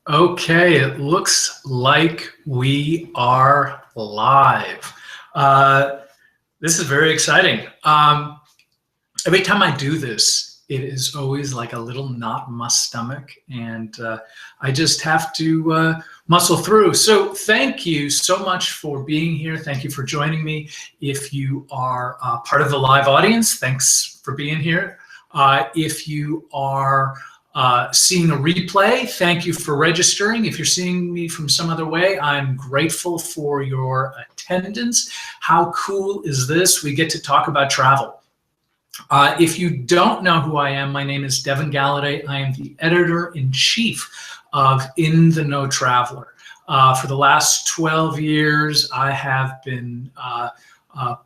Okay, it looks like we are live. Uh, this is very exciting. Every time I do this, it is always like a little knot in my stomach, and I just have to muscle through. So, thank you so much for being here. Thank you for joining me. If you are part of the live audience, thanks for being here. If you are seeing a replay, thank you for registering. If you're seeing me from some other way, I'm grateful for your attendance. How cool is this? We get to talk about travel. If you don't know who I am, my name is Devin Galladay. I am the editor-in-chief of In the Know Traveler. For the last 12 years, I have been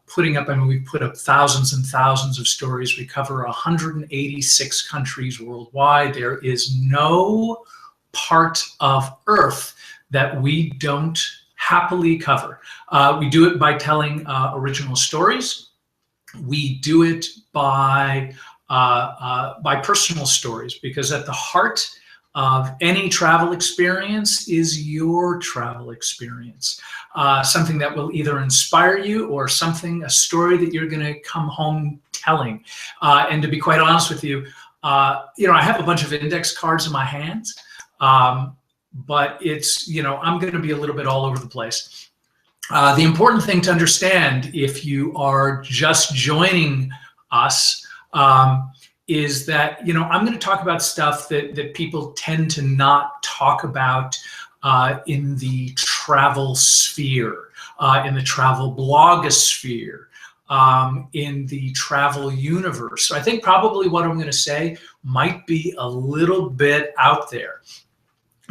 putting up, we put up thousands and thousands of stories. We cover 186 countries worldwide. There is no part of Earth that we don't happily cover. We do it by telling original stories. We do it by personal stories, because at the heart of any travel experience is your travel experience. Something that will either inspire you or a story that you're going to come home telling. And to be quite honest with you, I have a bunch of index cards in my hands, but I'm going to be a little bit all over the place. The important thing to understand, if you are just joining us, is that I'm going to talk about stuff that people tend to not talk about in the travel sphere, in the travel blogosphere, in the travel universe. So I think probably what I'm going to say might be a little bit out there,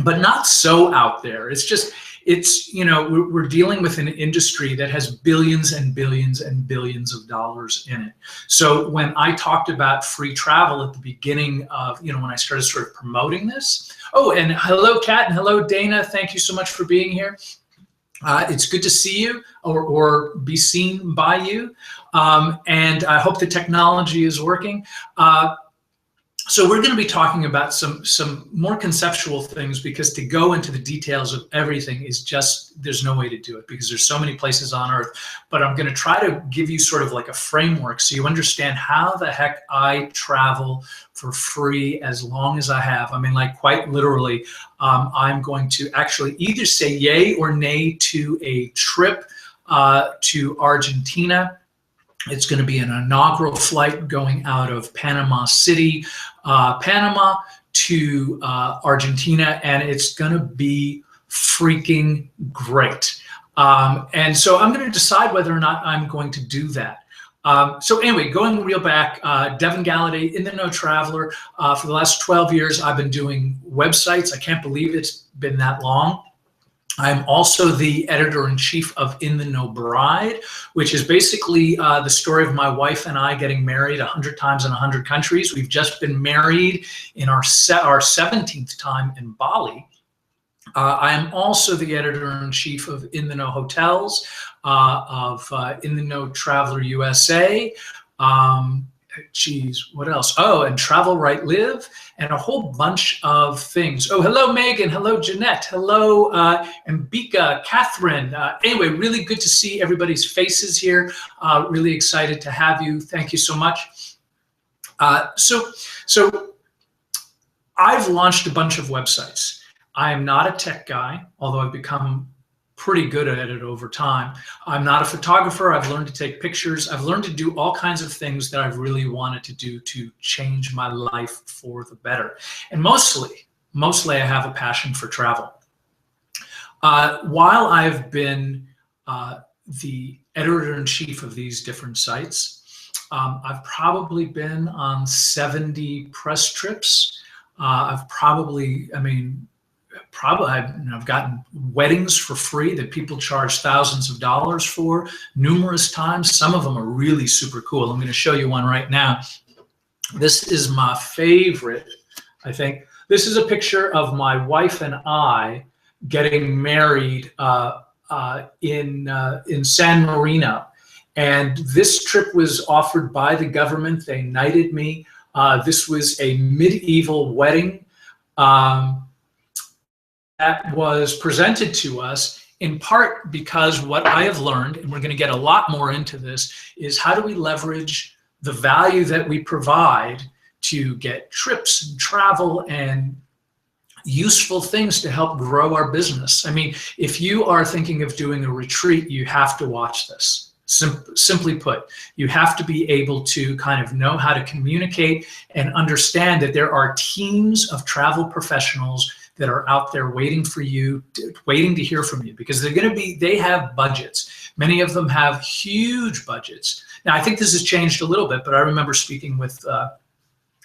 but not so out there. We're dealing with an industry that has billions and billions and billions of dollars in it. So when I talked about free travel at the beginning of, when I started sort of promoting this. Oh, and hello, Kat, and hello, Dana. Thank you so much for being here. It's good to see you or be seen by you. And I hope the technology is working. So we're going to be talking about some more conceptual things, because to go into the details of everything is there's no way to do it, because there's so many places on Earth. But I'm going to try to give you sort of like a framework so you understand how the heck I travel for free as long as I have. I mean, like, quite literally, I'm going to actually either say yay or nay to a trip to Argentina. It's going to be an inaugural flight going out of Panama City, Panama, to Argentina, and it's going to be freaking great. And so I'm going to decide whether or not I'm going to do that. So anyway, going real back, Devin Galladay, In the Know Traveler. For the last 12 years, I've been doing websites. I can't believe it's been that long. I'm also the editor-in-chief of In the Know Bride, which is basically the story of my wife and I getting married 100 times in 100 countries. We've just been married in our 17th time in Bali. I am also the editor-in-chief of In the Know Hotels, of In the Know Traveler USA. What else? Oh, and Travel Right Live, and a whole bunch of things. Oh, hello, Megan. Hello, Jeanette. Hello, Mbika, Catherine. Anyway, really good to see everybody's faces here. Really excited to have you. Thank you so much. So I've launched a bunch of websites. I am not a tech guy, although I've become pretty good at it over time. I'm not a photographer. I've learned to take pictures. I've learned to do all kinds of things that I've really wanted to do to change my life for the better. And mostly I have a passion for travel. While I've been the editor-in-chief of these different sites, I've probably been on 70 press trips. I've gotten weddings for free that people charge thousands of dollars for numerous times. Some of them are really super cool. I'm going to show you one right now. This is my favorite, I think. This is a picture of my wife and I getting married in San Marino. And this trip was offered by the government. They knighted me. This was a medieval wedding. that was presented to us in part because what I have learned, and we're going to get a lot more into this, is how do we leverage the value that we provide to get trips and travel and useful things to help grow our business. I mean, if you are thinking of doing a retreat, you have to watch this. Simply put, you have to be able to kind of know how to communicate and understand that there are teams of travel professionals that are out there waiting for you, waiting to hear from you, because they have budgets. Many of them have huge budgets. Now, I think this has changed a little bit, but I remember speaking with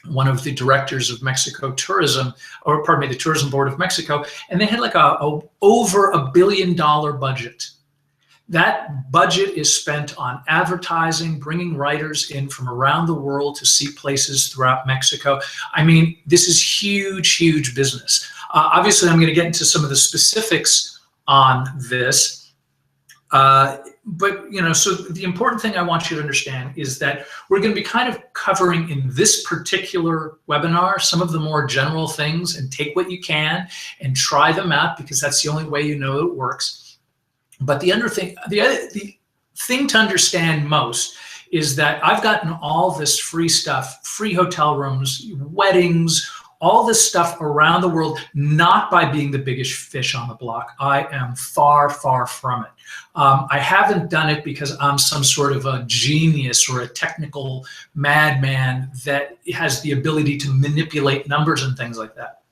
one of the directors of Mexico Tourism, or pardon me, the Tourism Board of Mexico, and they had like over $1 billion budget. That budget is spent on advertising, bringing writers in from around the world to see places throughout Mexico. I mean, this is huge, huge business. Obviously, I'm going to get into some of the specifics on this. But, you know, so the important thing I want you to understand is that we're going to be kind of covering in this particular webinar some of the more general things, and take what you can and try them out, because that's the only way you know it works. But the thing to understand most is that I've gotten all this free stuff, free hotel rooms, weddings, all this stuff around the world, not by being the biggest fish on the block. I am far, far from it. I haven't done it because I'm some sort of a genius or a technical madman that has the ability to manipulate numbers and things like that.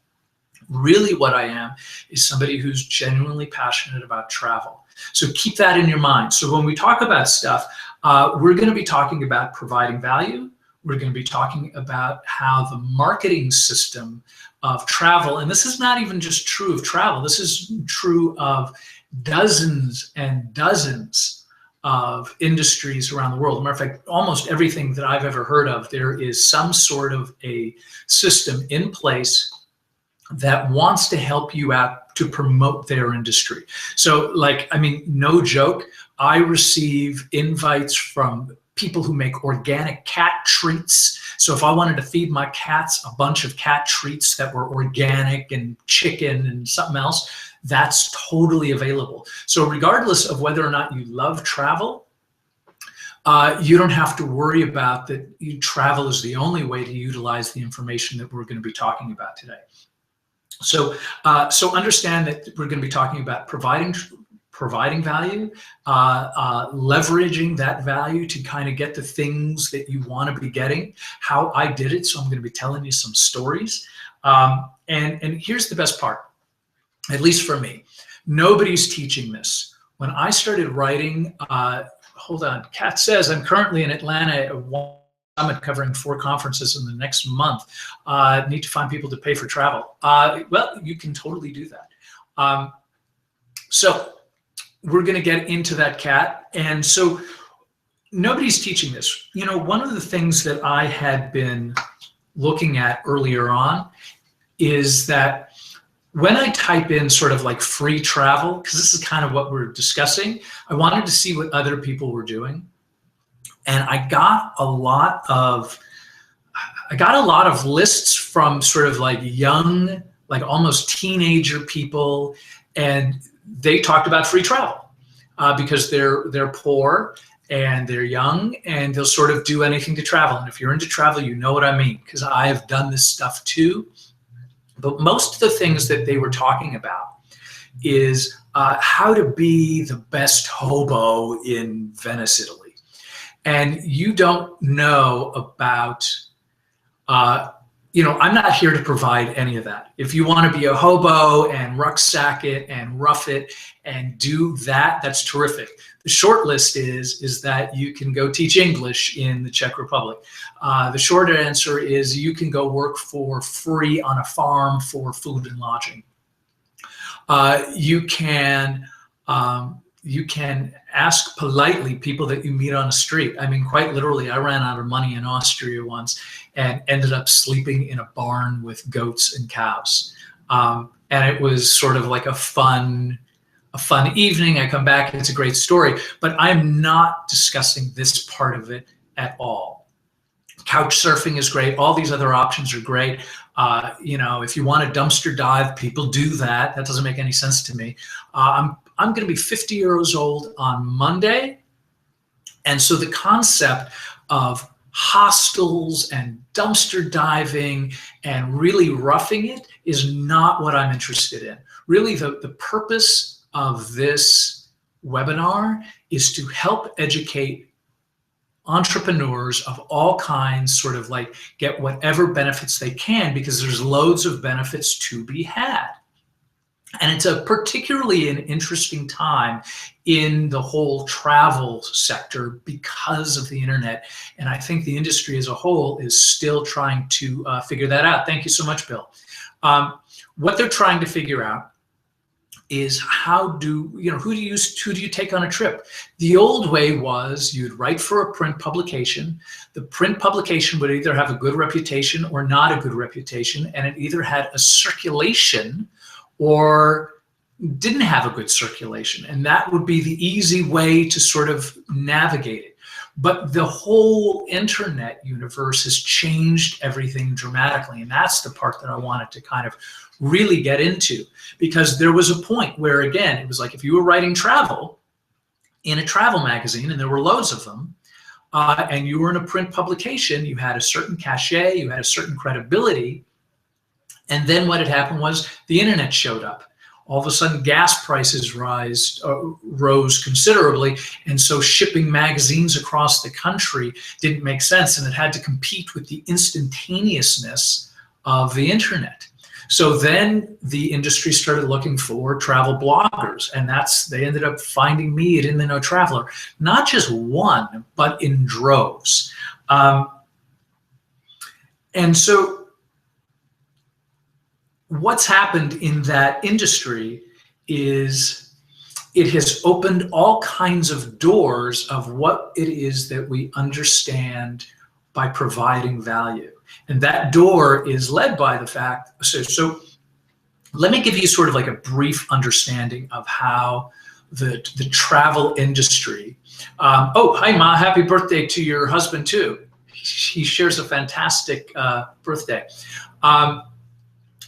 Really what I am is somebody who's genuinely passionate about travel. So keep that in your mind. So when we talk about stuff, we're going to be talking about providing value. We're going to be talking about how the marketing system of travel, and this is not even just true of travel, this is true of dozens and dozens of industries around the world. As a matter of fact, almost everything that I've ever heard of, there is some sort of a system in place that wants to help you out to promote their industry. So, like, I mean, no joke, I receive invites from people who make organic cat treats. So if I wanted to feed my cats a bunch of cat treats that were organic and chicken and something else, that's totally available. So regardless of whether or not you love travel, you don't have to worry about that. Travel is the only way to utilize the information that we're going to be talking about today. So, understand that we're going to be talking about providing value, leveraging that value to kind of get the things that you want to be getting, how I did it. So I'm going to be telling you some stories. And here's the best part, at least for me, nobody's teaching this. When I started writing, hold on, Kat says, I'm currently in Atlanta at one summit covering 4 conferences in the next month. Need to find people to pay for travel. Well, you can totally do that. So we're going to get into that, Kat. And so nobody's teaching this. You know, one of the things that I had been looking at earlier on is that when I type in sort of like free travel, because this is kind of what we're discussing, I wanted to see what other people were doing. And I got a lot of lists from sort of like young, like almost teenager people, and they talked about free travel because they're poor and they're young and they'll sort of do anything to travel. And if you're into travel, you know what I mean, because I have done this stuff too. But most of the things that they were talking about is how to be the best hobo in Venice, Italy. And you don't know about, you know, I'm not here to provide any of that. If you want to be a hobo and rucksack it and rough it and do that, that's terrific. The short list is that you can go teach English in the Czech Republic. The short answer is you can go work for free on a farm for food and lodging. You can ask politely people that you meet on the street. I mean, quite literally, I ran out of money in Austria once and ended up sleeping in a barn with goats and cows. And it was sort of like a fun evening. I come back, it's a great story, but I'm not discussing this part of it at all. Couch surfing is great. All these other options are great. If you want to dumpster dive, people do that. That doesn't make any sense to me. I'm going to be 50 years old on Monday. And so the concept of hostels and dumpster diving and really roughing it is not what I'm interested in. Really, the purpose of this webinar is to help educate entrepreneurs of all kinds, sort of like get whatever benefits they can, because there's loads of benefits to be had. And it's a particularly an interesting time in the whole travel sector because of the internet. And I think the industry as a whole is still trying to figure that out. Thank you so much, Bill. What they're trying to figure out is who do you take on a trip? The old way was you'd write for a print publication. The print publication would either have a good reputation or not a good reputation, and it either had a circulation or didn't have a good circulation. And that would be the easy way to sort of navigate it. But the whole internet universe has changed everything dramatically. And that's the part that I wanted to kind of really get into, because there was a point where, again, it was like if you were writing travel in a travel magazine, and there were loads of them, and you were in a print publication, you had a certain cachet, you had a certain credibility. And then what had happened was the internet showed up. All of a sudden, gas prices rose considerably, and so shipping magazines across the country didn't make sense, and it had to compete with the instantaneousness of the internet. So then the industry started looking for travel bloggers, and they ended up finding me at In the Know Traveler, not just one, but in droves. And so what's happened in that industry is it has opened all kinds of doors of what it is that we understand by providing value. And that door is led by the fact, so let me give you sort of like a brief understanding of how the travel industry, oh, hi Ma, happy birthday to your husband too. He shares a fantastic birthday.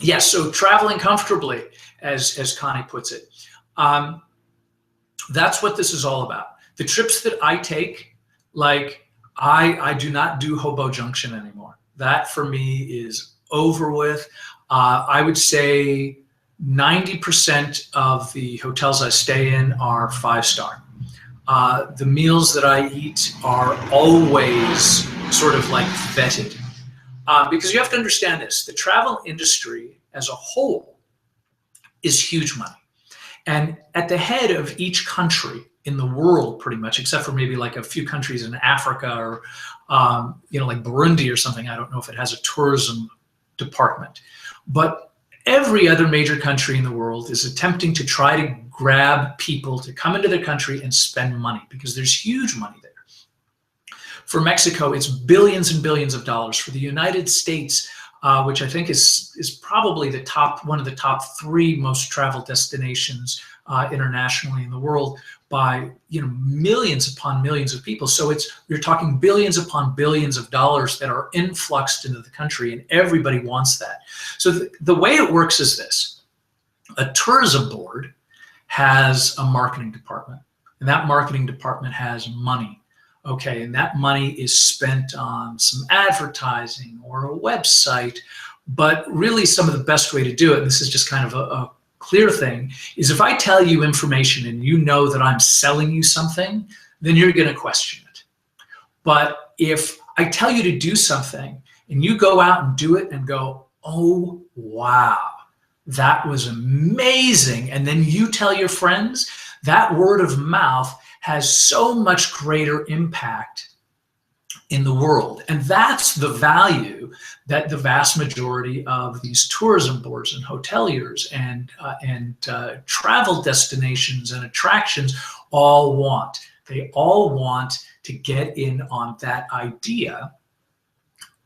Yes, so traveling comfortably, as Connie puts it. That's what this is all about. The trips that I take, like I do not do Hobo Junction anymore. That for me is over with. I would say 90% of the hotels I stay in are 5-star. The meals that I eat are always sort of like vetted. Because you have to understand this, the travel industry as a whole is huge money. And at the head of each country in the world, pretty much, except for maybe like a few countries in Africa or, like Burundi or something, I don't know if it has a tourism department. But every other major country in the world is attempting to try to grab people to come into their country and spend money, because there's huge money there. For Mexico, it's billions and billions of dollars. For the United States, which I think is probably one of the top 3 most traveled destinations internationally in the world by millions upon millions of people. So you're talking billions upon billions of dollars that are influxed into the country, and everybody wants that. So the way it works is this: a tourism board has a marketing department, and that marketing department has money. Okay, and that money is spent on some advertising or a website, but really some of the best way to do it, and this is just kind of a clear thing, is if I tell you information and you know that I'm selling you something, then you're going to question it. But if I tell you to do something and you go out and do it and go, oh, wow, that was amazing, and then you tell your friends, that word of mouth has so much greater impact in the world. And that's the value that the vast majority of these tourism boards and hoteliers and travel destinations and attractions all want. They all want to get in on that idea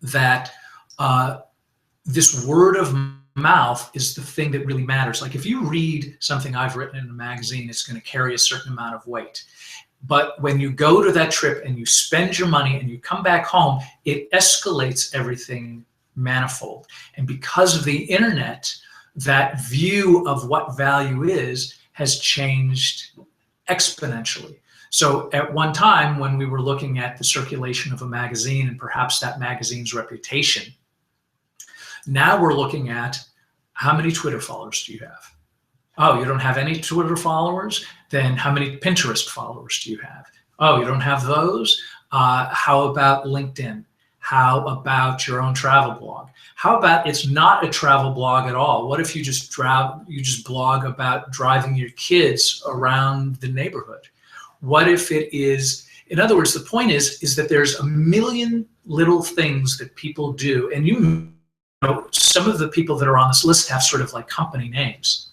that this word of mouth is the thing that really matters. Like if you read something I've written in a magazine, it's going to carry a certain amount of weight. But when you go to that trip and you spend your money and you come back home, it escalates everything manifold. And because of the internet, that view of what value is has changed exponentially. So at one time when we were looking at the circulation of a magazine and perhaps that magazine's reputation, now we're looking at how many Twitter followers do you have? Oh, you don't have any Twitter followers? Then how many Pinterest followers do you have? Oh, you don't have those? How about LinkedIn? How about your own travel blog? How about it's not a travel blog at all? What if you just blog about driving your kids around the neighborhood? What if it is, in other words, the point is that there's a million little things that people do. And you know, some of the people that are on this list have sort of like company names.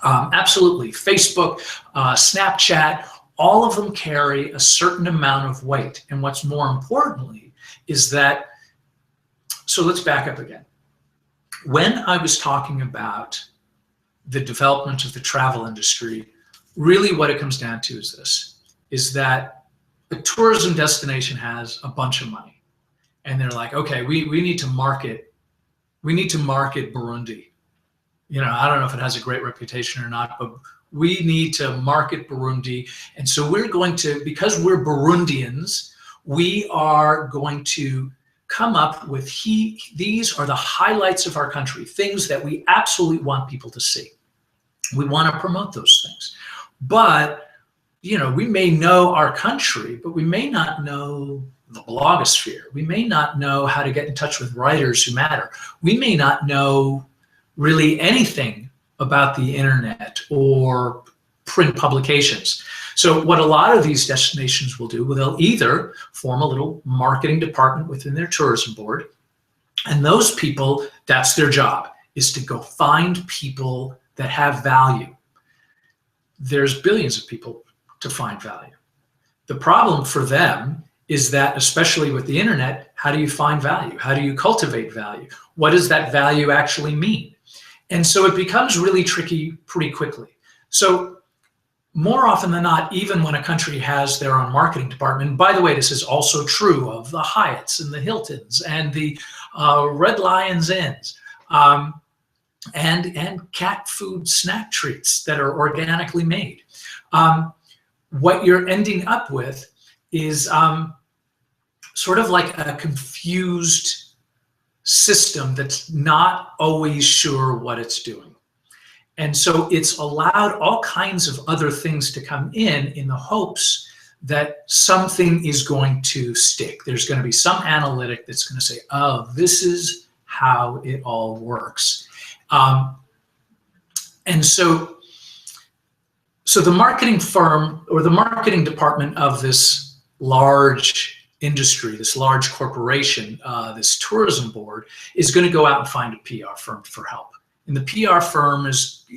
Absolutely. Facebook, Snapchat, all of them carry a certain amount of weight. And what's more importantly is that, so let's back up again. When I was talking about the development of the travel industry, really what it comes down to is this, is that a tourism destination has a bunch of money. And they're like, okay, we need to market Burundi. You know, I don't know if it has a great reputation or not, but we need to market Burundi. And so we're going to, because we're Burundians, we are going to come up with these are the highlights of our country, things that we absolutely want people to see. We want to promote those things. But, you know, we may know our country, but we may not know the blogosphere. We may not know how to get in touch with writers who matter. We may not know really anything about the internet or print publications. So what a lot of these destinations will do, well, they'll either form a little marketing department within their tourism board, and those people, that's their job, is to go find people that have value. There's billions of people to find value. The problem for them is that, especially with the internet, how do you find value? How do you cultivate value? What does that value actually mean? And so it becomes really tricky pretty quickly. So more often than not, even when a country has their own marketing department, and by the way, this is also true of the Hyatts and the Hiltons and the Red Lions Inns, and cat food snack treats that are organically made. What you're ending up with is sort of like a confused system that's not always sure what it's doing. And so it's allowed all kinds of other things to come in the hopes that something is going to stick. There's going to be some analytic that's going to say, oh, this is how it all works. And so the marketing firm or the marketing department of this large industry, this large corporation, this tourism board, is going to go out and find a PR firm for help. And the PR firm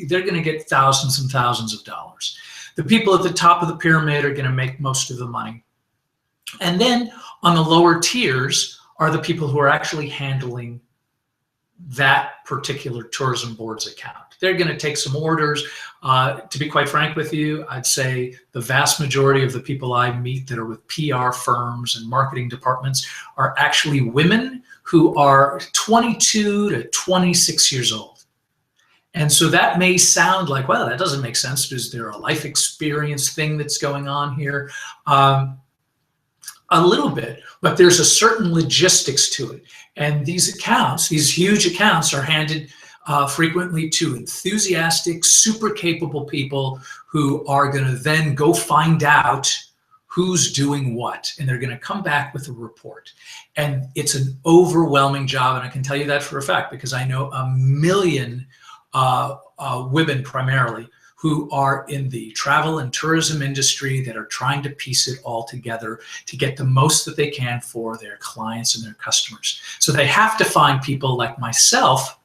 they're going to get thousands and thousands of dollars. The people at the top of the pyramid are going to make most of the money. And then on the lower tiers are the people who are actually handling that particular tourism board's account. They're going to take some orders. To be quite frank with you, I'd say the vast majority of the people I meet that are with PR firms and marketing departments are actually women who are 22 to 26 years old. And so that may sound like, well, that doesn't make sense. Is there a life experience thing that's going on here? A little bit, but there's a certain logistics to it. And these accounts, these huge accounts, are handed frequently to enthusiastic, super capable people who are going to then go find out who's doing what. And they're going to come back with a report. And it's an overwhelming job. And I can tell you that for a fact, because I know a million women primarily who are in the travel and tourism industry that are trying to piece it all together to get the most that they can for their clients and their customers. So they have to find people like myself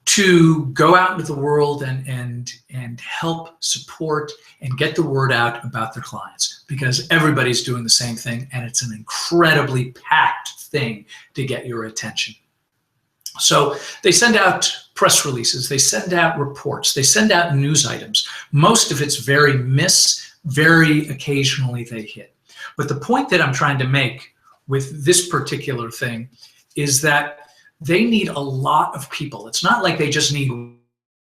to go out into the world and help support and get the word out about their clients, because everybody's doing the same thing, and it's an incredibly packed thing to get your attention. So they send out press releases, they send out reports, they send out news items. Most of it's very very occasionally they hit. But the point that I'm trying to make with this particular thing is that they need a lot of people. It's not like they just need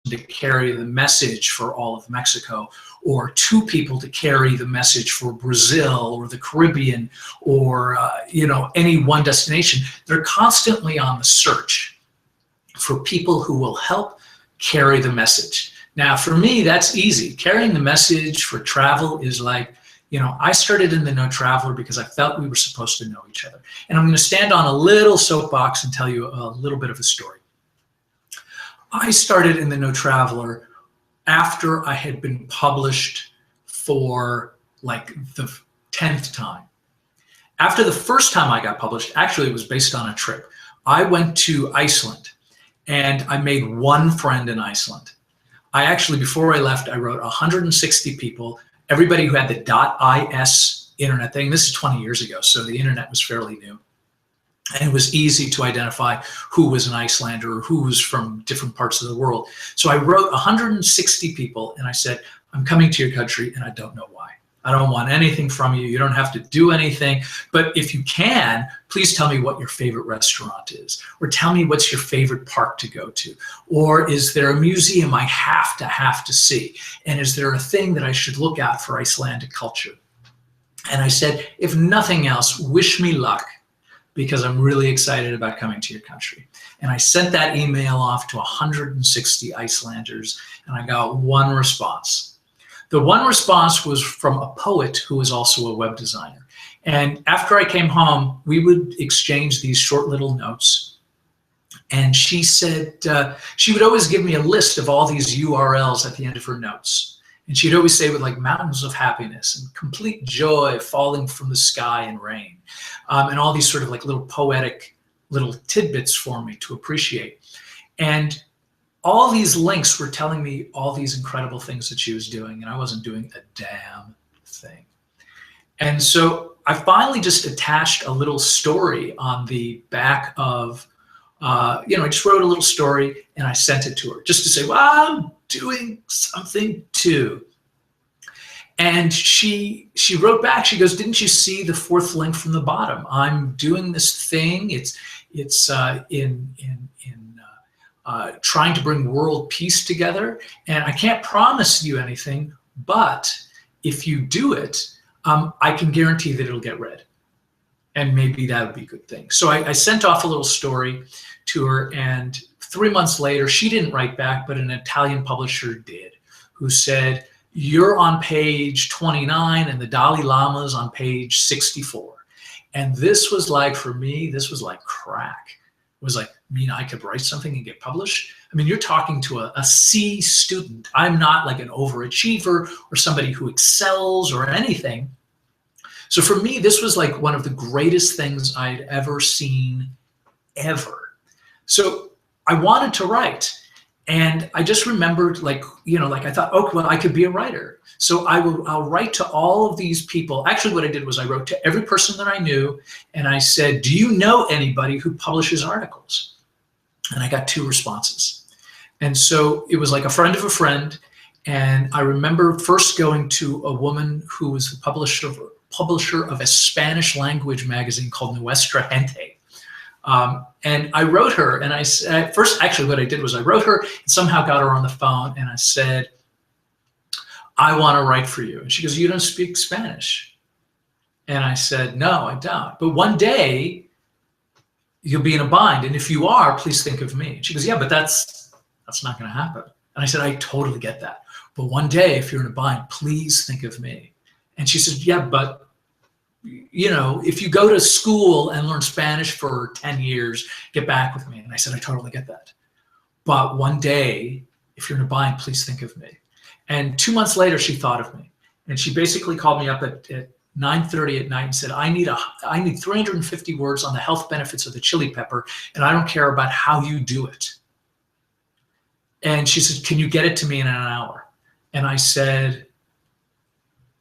to carry the message for all of Mexico, or 2 people to carry the message for Brazil or the Caribbean, or any one destination. They're constantly on the search for people who will help carry the message. Now, for me, that's easy. Carrying the message for travel is like, I started in the No Traveler because I felt we were supposed to know each other. And I'm going to stand on a little soapbox and tell you a little bit of a story. I started in the No Traveler after I had been published for like the 10th time. After the first time I got published, actually it was based on a trip. I went to Iceland and I made one friend in Iceland. I actually, before I left, I wrote 160 people, everybody who had the .is internet thing. This is 20 years ago, so the internet was fairly new. And it was easy to identify who was an Icelander or who was from different parts of the world. So I wrote 160 people and I said, I'm coming to your country and I don't know why. I don't want anything from you. You don't have to do anything. But if you can, please tell me what your favorite restaurant is. Or tell me what's your favorite park to go to. Or is there a museum I have to see? And is there a thing that I should look out for Icelandic culture? And I said, if nothing else, wish me luck, because I'm really excited about coming to your country. And I sent that email off to 160 Icelanders, and I got one response. The one response was from a poet who was also a web designer. And after I came home, we would exchange these short little notes. And she said, she would always give me a list of all these URLs at the end of her notes. And she'd always say with like mountains of happiness and complete joy falling from the sky in rain. And all these sort of like little poetic little tidbits for me to appreciate. And all these links were telling me all these incredible things that she was doing, and I wasn't doing a damn thing. And so I finally just attached a little story on the back of, I just wrote a little story and I sent it to her just to say, well, I'm doing something too. And she wrote back, she goes, didn't you see the 4th link from the bottom? I'm doing this thing. It's trying to bring world peace together. And I can't promise you anything, but if you do it, I can guarantee that it'll get read. And maybe that would be a good thing. So I sent off a little story to her, and 3 months later, she didn't write back, but an Italian publisher did, who said, you're on page 29 and the Dalai Lama's on page 64. And this was like, for me, this was like crack. It was like, I could write something and get published? I mean, you're talking to a C student. I'm not like an overachiever or somebody who excels or anything. So for me, this was like one of the greatest things I'd ever seen, ever. So I wanted to write. And I just remembered, I thought, oh, well, I could be a writer. So I'll write to all of these people. Actually, what I did was I wrote to every person that I knew, and I said, do you know anybody who publishes articles? And I got 2 responses. And so it was like a friend of a friend. And I remember first going to a woman who was the publisher of a Spanish language magazine called Nuestra Gente. And I wrote her, and I said, first, actually what I did was I wrote her and somehow got her on the phone, and I said, I want to write for you. And she goes, you don't speak Spanish? And I said, no, I don't. But one day you'll be in a bind. And if you are, please think of me. And she goes, yeah, but that's not going to happen. And I said, I totally get that. But one day, if you're in a bind, please think of me. And she said, yeah, but if you go to school and learn Spanish for 10 years, get back with me. And I said, I totally get that. But one day, if you're in a bind, please think of me. And 2 months later, she thought of me. And she basically called me up at 9:30 at night and said, I need 350 words on the health benefits of the chili pepper, and I don't care about how you do it. And she said, can you get it to me in an hour? And I said,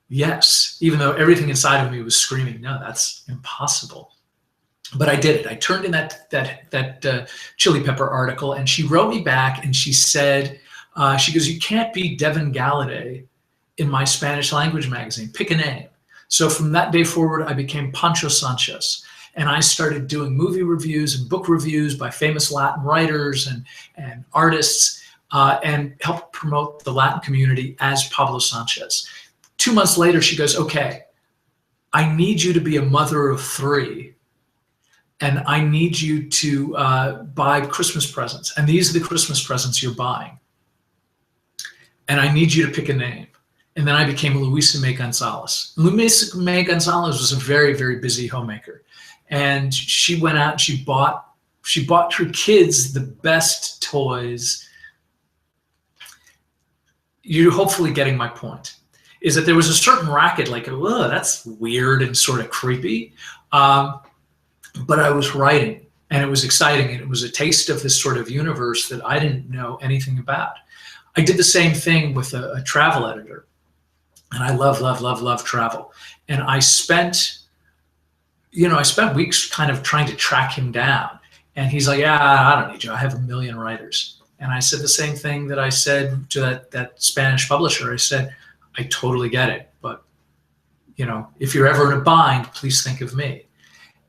yes, even though everything inside of me was screaming, no, that's impossible. But I did it. I turned in that chili pepper article, and she wrote me back, and she said, she goes, you can't be Devin Galladay in my Spanish language magazine. Pick a name. So from that day forward, I became Pancho Sanchez. And I started doing movie reviews and book reviews by famous Latin writers and artists, and helped promote the Latin community as Pablo Sanchez. 2 months later, she goes, okay, I need you to be a mother of 3. And I need you to buy Christmas presents. And these are the Christmas presents you're buying. And I need you to pick a name. And then I became Luisa May Gonzalez. Luisa May Gonzalez was a very, very busy homemaker. And she went out and she bought her kids the best toys. You're hopefully getting my point. Is that there was a certain racket, like, oh, that's weird and sort of creepy. But I was writing, and it was exciting, and it was a taste of this sort of universe that I didn't know anything about. I did the same thing with a travel editor, and I love travel. And I spent weeks kind of trying to track him down. And he's like, yeah, I don't need you. I have 1 million writers. And I said the same thing that I said to that Spanish publisher. I said, I totally get it, but if you're ever in a bind, please think of me.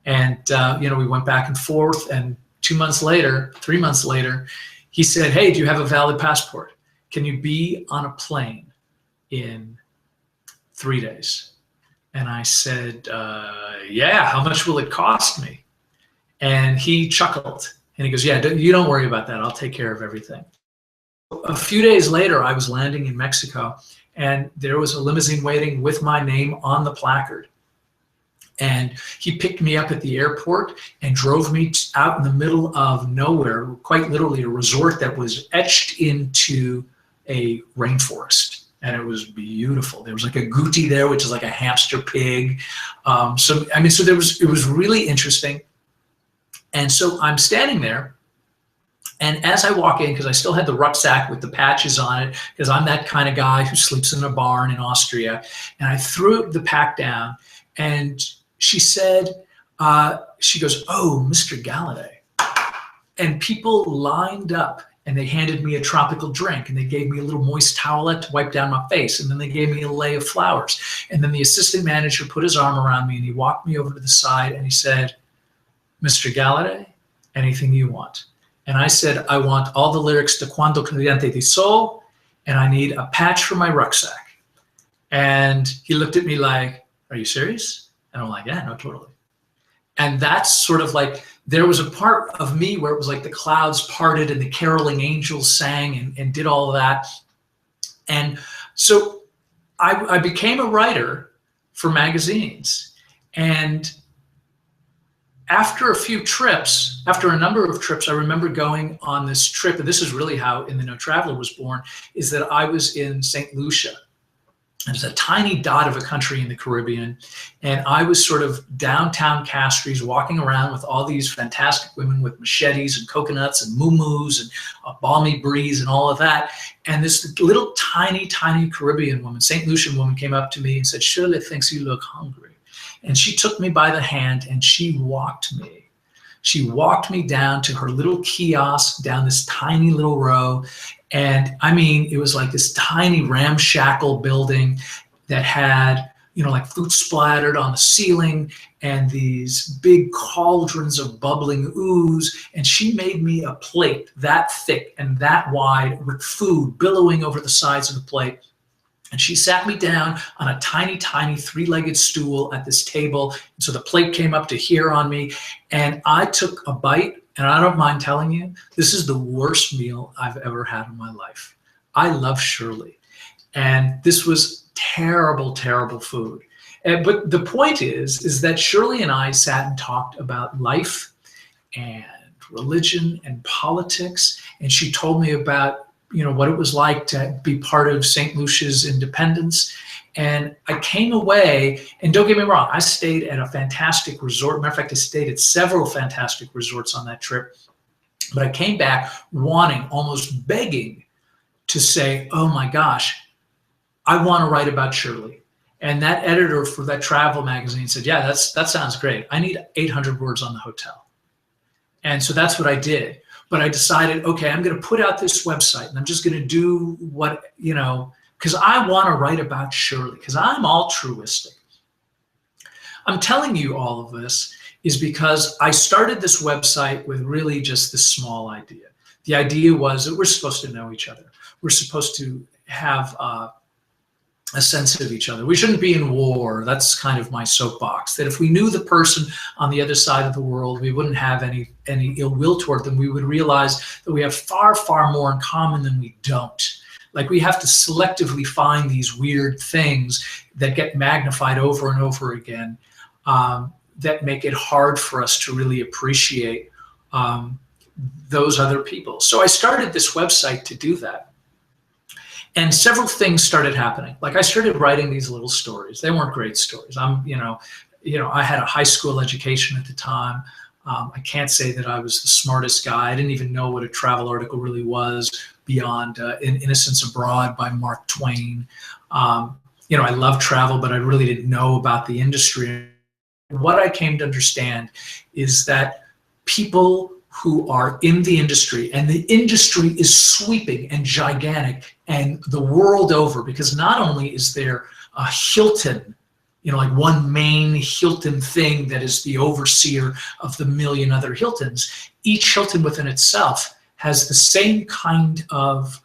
And, we went back and forth, and 3 months later, he said, hey, do you have a valid passport? Can you be on a plane in 3 days? And I said, yeah, how much will it cost me? And he chuckled, and he goes, yeah, you don't worry about that. I'll take care of everything. A few days later, I was landing in Mexico, and there was a limousine waiting with my name on the placard. And he picked me up at the airport and drove me out in the middle of nowhere, quite literally a resort that was etched into a rainforest. And it was beautiful. There was like a guti there, which is like a hamster pig. It was really interesting. And so I'm standing there. And as I walk in, because I still had the rucksack with the patches on it, because I'm that kind of guy who sleeps in a barn in Austria, and I threw the pack down, and she said, she goes, oh, Mr. Galladay. And people lined up, and they handed me a tropical drink, and they gave me a little moist towelette to wipe down my face, and then they gave me a lei of flowers. And then the assistant manager put his arm around me, and he walked me over to the side, and he said, Mr. Galladay, anything you want. And I said, I want all the lyrics to Cuando Caliente di Sol, and I need a patch for my rucksack. And he looked at me like, are you serious? And I'm like, yeah, no, totally. And that's sort of like, there was a part of me where it was like the clouds parted and the caroling angels sang and did all of that. And so I became a writer for magazines. And after a number of trips, I remember going on this trip, and this is really how In the No Traveler was born, is that I was in St. Lucia. It was a tiny dot of a country in the Caribbean, and I was sort of downtown Castries walking around with all these fantastic women with machetes and coconuts and muumuus and a balmy breeze and all of that. And this little tiny Caribbean woman, St. Lucian woman, came up to me and said, Shirley thinks you look hungry. And she took me by the hand and she walked me. She walked me down to her little kiosk down this tiny little row. And I mean, it was like this tiny ramshackle building that had, like food splattered on the ceiling and these big cauldrons of bubbling ooze. And she made me a plate that thick and that wide with food billowing over the sides of the plate. And she sat me down on a tiny 3-legged stool at this table. And so the plate came up to here on me, and I took a bite, and I don't mind telling you, this is the worst meal I've ever had in my life. I love Shirley, and this was terrible food. But the point is that Shirley and I sat and talked about life and religion and politics, and she told me about what it was like to be part of St. Lucia's independence. And I came away, and don't get me wrong, I stayed at a fantastic resort. Matter of fact, I stayed at several fantastic resorts on that trip. But I came back wanting, almost begging to say, oh my gosh, I want to write about Shirley. And that editor for that travel magazine said, yeah, that sounds great. I need 800 words on the hotel. And so that's what I did. But I decided, okay, I'm going to put out this website, and I'm just going to do what, because I want to write about Shirley, because I'm altruistic. I'm telling you all of this is because I started this website with really just this small idea. The idea was that we're supposed to know each other. We're supposed to have a sense of each other. We shouldn't be in war. That's kind of my soapbox. That if we knew the person on the other side of the world, we wouldn't have any ill will toward them. We would realize that we have far, far more in common than we don't. Like, we have to selectively find these weird things that get magnified over and over again, that make it hard for us to really appreciate those other people. So I started this website to do that. And several things started happening. Like, I started writing these little stories. They weren't great stories. I had a high school education at the time. I can't say that I was the smartest guy. I didn't even know what a travel article really was beyond In Innocents Abroad by Mark Twain. I love travel, but I really didn't know about the industry. What I came to understand is that people who are in the industry, and the industry is sweeping and gigantic and the world over, because not only is there a Hilton, like one main Hilton thing that is the overseer of the million other Hiltons, each Hilton within itself has the same kind of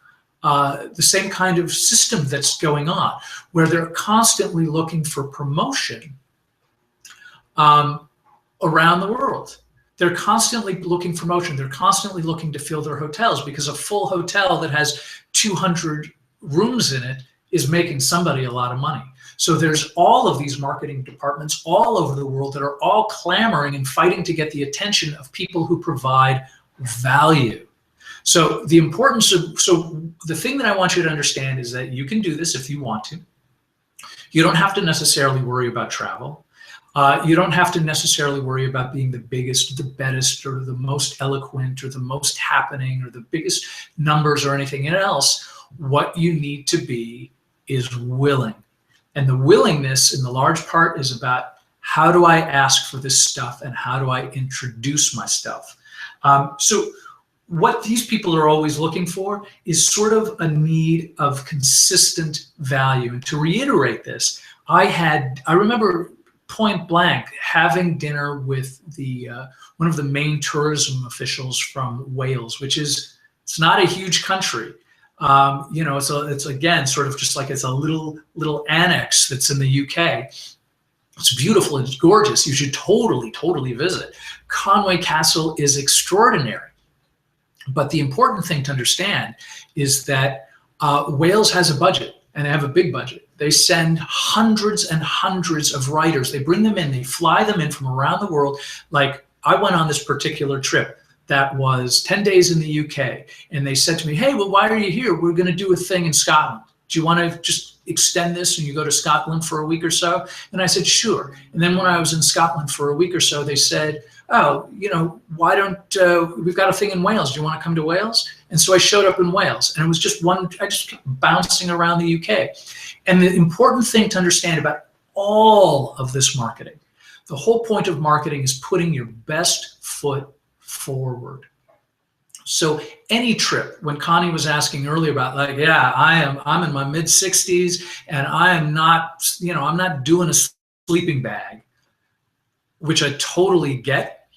system that's going on, where they're constantly looking for promotion around the world. They're constantly looking for promotion. They're constantly looking to fill their hotels, because a full hotel that has 200 rooms in it is making somebody a lot of money. So there's all of these marketing departments all over the world that are all clamoring and fighting to get the attention of people who provide value. So the thing that I want you to understand is that you can do this if you want to. You don't have to necessarily worry about travel. You don't have to necessarily worry about being the biggest, the best, or the most eloquent, or the most happening, or the biggest numbers, or anything else. What you need to be is willing. And the willingness, in the large part, is about, how do I ask for this stuff, and how do I introduce my stuff? So what these people are always looking for is sort of a need of consistent value. And to reiterate this, I remember point blank having dinner with one of the main tourism officials from Wales, which is, it's not a huge country. It's again sort of just like it's a little annex that's in the UK. It's beautiful, it's gorgeous. You should totally visit. Conway Castle is extraordinary. But the important thing to understand is that Wales has a budget, and they have a big budget. They send hundreds and hundreds of writers. They bring them in, they fly them in from around the world. Like, I went on this particular trip that was 10 days in the UK, and they said to me, hey, well, why are you here? We're going to do a thing in Scotland. Do you want to just extend this and you go to Scotland for a week or so? And I said, sure. And then when I was in Scotland for a week or so, they said, oh, why don't, we've got a thing in Wales. Do you want to come to Wales? And so I showed up in Wales, and it was just I just kept bouncing around the UK. And the important thing to understand about all of this marketing, the whole point of marketing is putting your best foot forward. So any trip, when Connie was asking earlier about, like, yeah, I'm in my mid 60s, and I am not, I'm not doing a sleeping bag, which I totally get.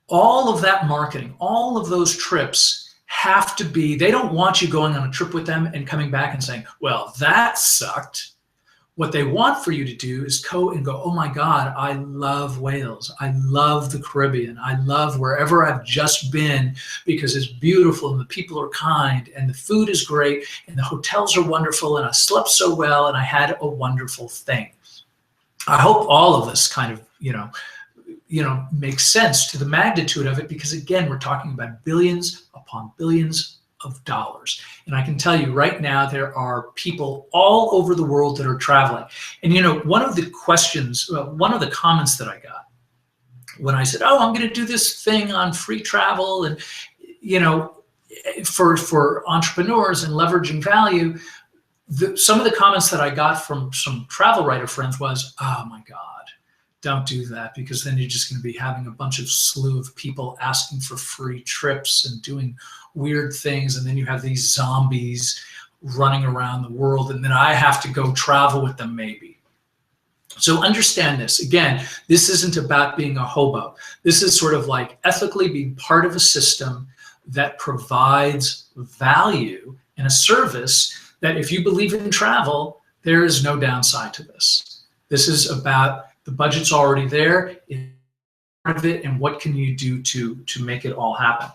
All of that marketing, all of those trips have to be, they don't want you going on a trip with them and coming back and saying, well, that sucked. What they want for you to do is go, oh my God, I love Wales. I love the Caribbean. I love wherever I've just been, because it's beautiful and the people are kind and the food is great and the hotels are wonderful and I slept so well and I had a wonderful thing. I hope all of this kind of, makes sense to the magnitude of it, because again, we're talking about billions upon billions of dollars. And I can tell you right now, there are people all over the world that are traveling. And one of the comments that I got when I said, oh, I'm going to do this thing on free travel and, for entrepreneurs and leveraging value, some of the comments that I got from some travel writer friends was, oh my God, don't do that, because then you're just going to be having a bunch of slew of people asking for free trips and doing weird things. And then you have these zombies running around the world, and then I have to go travel with them maybe. So understand this. Again, this isn't about being a hobo. This is sort of like ethically being part of a system that provides value and a service that if you believe in travel, there is no downside to this. This is about the budget's already there, it's part of it, and what can you do to make it all happen.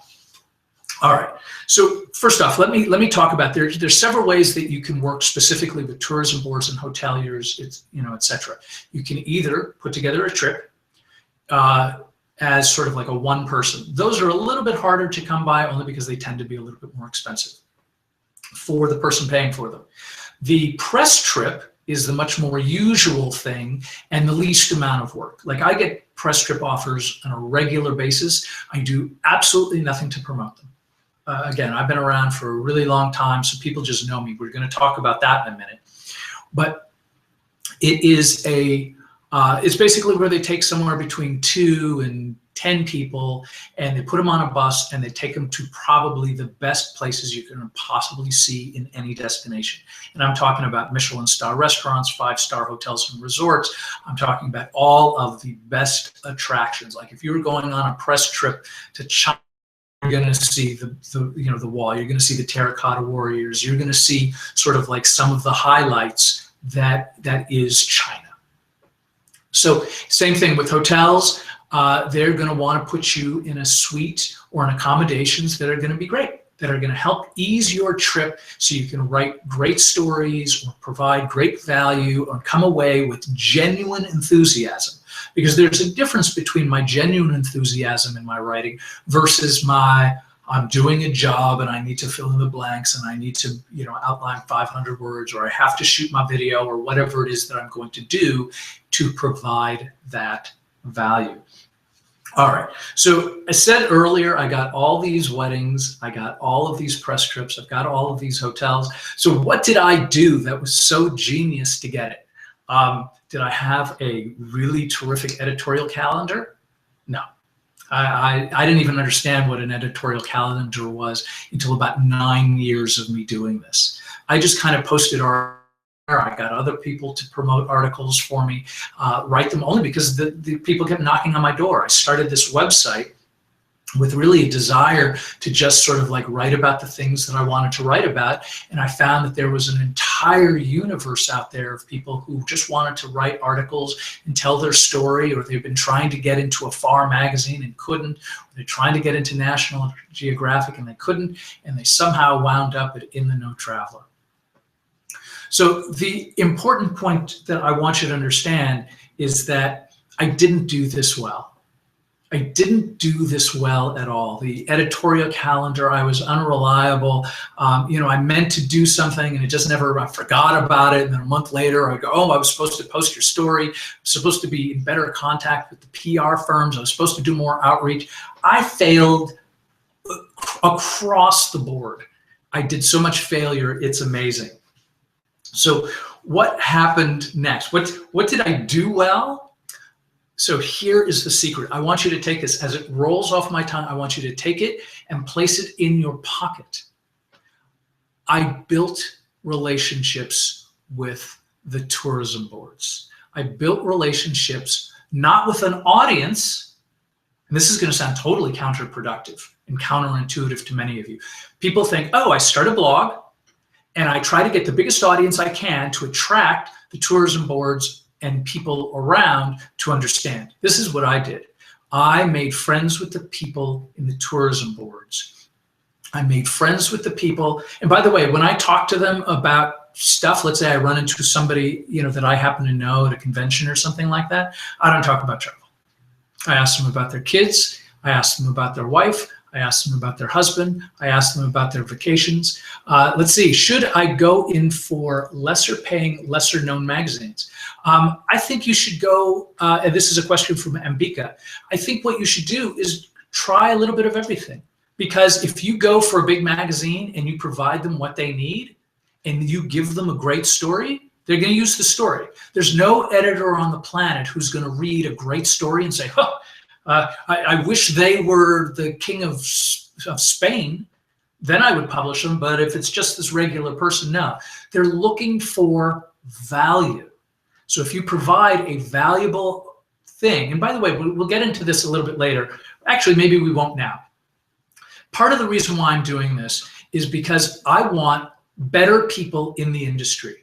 All right. So first off, let me talk about there's several ways that you can work specifically with tourism boards and hoteliers, et cetera. You can either put together a trip as sort of like a one person. Those are a little bit harder to come by only because they tend to be a little bit more expensive for the person paying for them. The press trip is the much more usual thing and the least amount of work. Like I get press trip offers on a regular basis. I do absolutely nothing to promote them. Again, I've been around for a really long time, so people just know me. We're going to talk about that in a minute. But it is it's basically where they take somewhere between 2 and 10 people and they put them on a bus and they take them to probably the best places you can possibly see in any destination. And I'm talking about Michelin star restaurants, 5-star hotels and resorts. I'm talking about all of the best attractions. Like if you were going on a press trip to China, you're going to see the wall. You're going to see the terracotta warriors. You're going to see sort of like some of the highlights that is China. So same thing with hotels. They're going to want to put you in a suite or in accommodations that are going to be great, that are going to help ease your trip so you can write great stories or provide great value or come away with genuine enthusiasm. Because there's a difference between my genuine enthusiasm in my writing versus I'm doing a job and I need to fill in the blanks and I need to outline 500 words or I have to shoot my video or whatever it is that I'm going to do to provide that value. All right, so I said earlier, I got all these weddings, I got all of these press trips, I've got all of these hotels. So what did I do that was so genius to get it? Did I have a really terrific editorial calendar? No. I didn't even understand what an editorial calendar was until about 9 years of me doing this. I just kind of posted I got other people to promote articles for me, write them only because the people kept knocking on my door. I started this website with really a desire to just sort of like write about the things that I wanted to write about. And I found that there was an entire universe out there of people who just wanted to write articles and tell their story, or they've been trying to get into a FAR magazine and couldn't, or they're trying to get into National Geographic and they couldn't, and they somehow wound up at In the Know Traveler. So the important point that I want you to understand is that I didn't do this well. I didn't do this well at all. The editorial calendar, I was unreliable. I meant to do something and it just never, I forgot about it. And then a month later I go, oh, I was supposed to post your story. I was supposed to be in better contact with the PR firms. I was supposed to do more outreach. I failed across the board. I did so much failure, it's amazing. So what happened next? What did I do well? So here is the secret. I want you to take this as it rolls off my tongue. I want you to take it and place it in your pocket. I built relationships with the tourism boards. I built relationships not with an audience, and this is going to sound totally counterproductive and counterintuitive to many of you. People think, oh, I start a blog and I try to get the biggest audience I can to attract the tourism boards and people around to understand. This is what I did. I made friends with the people in the tourism boards. I made friends with the people. And by the way, when I talk to them about stuff, let's say I run into somebody, that I happen to know at a convention or something like that, I don't talk about travel. I ask them about their kids. I ask them about their wife. I asked them about their husband. I asked them about their vacations. Let's see, should I go in for lesser paying, lesser known magazines? I think you should go, and this is a question from Ambika, I think what you should do is try a little bit of everything. Because if you go for a big magazine and you provide them what they need and you give them a great story, they're going to use the story. There's no editor on the planet who's going to read a great story and say, oh, I wish they were the king of Spain, then I would publish them. But if it's just this regular person, no. They're looking for value. So if you provide a valuable thing, and by the way, we'll get into this a little bit later. Actually, maybe we won't now. Part of the reason why I'm doing this is because I want better people in the industry.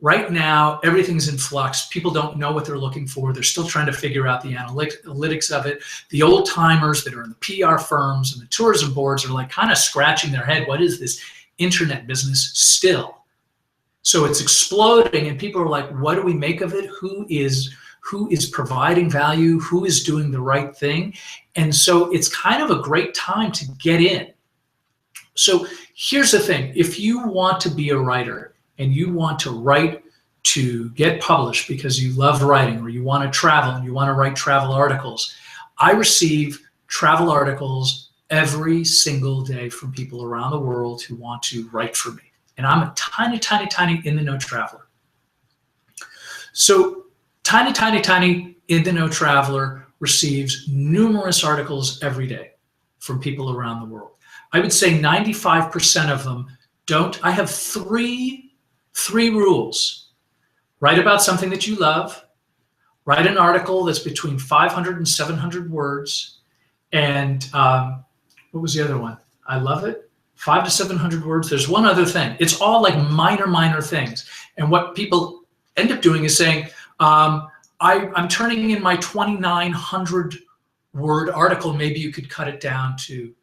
Right now, everything's in flux. People don't know what they're looking for. They're still trying to figure out the analytics of it. The old timers that are in the PR firms and the tourism boards are like kind of scratching their head. What is this internet business still? So it's exploding and people are like, what do we make of it? Who is providing value? Who is doing the right thing? And so it's kind of a great time to get in. So here's the thing. If you want to be a writer, and you want to write to get published because you love writing, or you want to travel and you want to write travel articles, I receive travel articles every single day from people around the world who want to write for me. And I'm a tiny, tiny, tiny In the Know traveler. So tiny, tiny, tiny In the Know traveler receives numerous articles every day from people around the world. I would say 95% of them don't. I have three rules. Write about something that you love. Write an article that's between 500 and 700 words. And what was the other one? I love it. 500 to 700 words. There's one other thing. It's all like minor things. And what people end up doing is saying, I'm turning in my 2,900 word article. Maybe you could cut it down to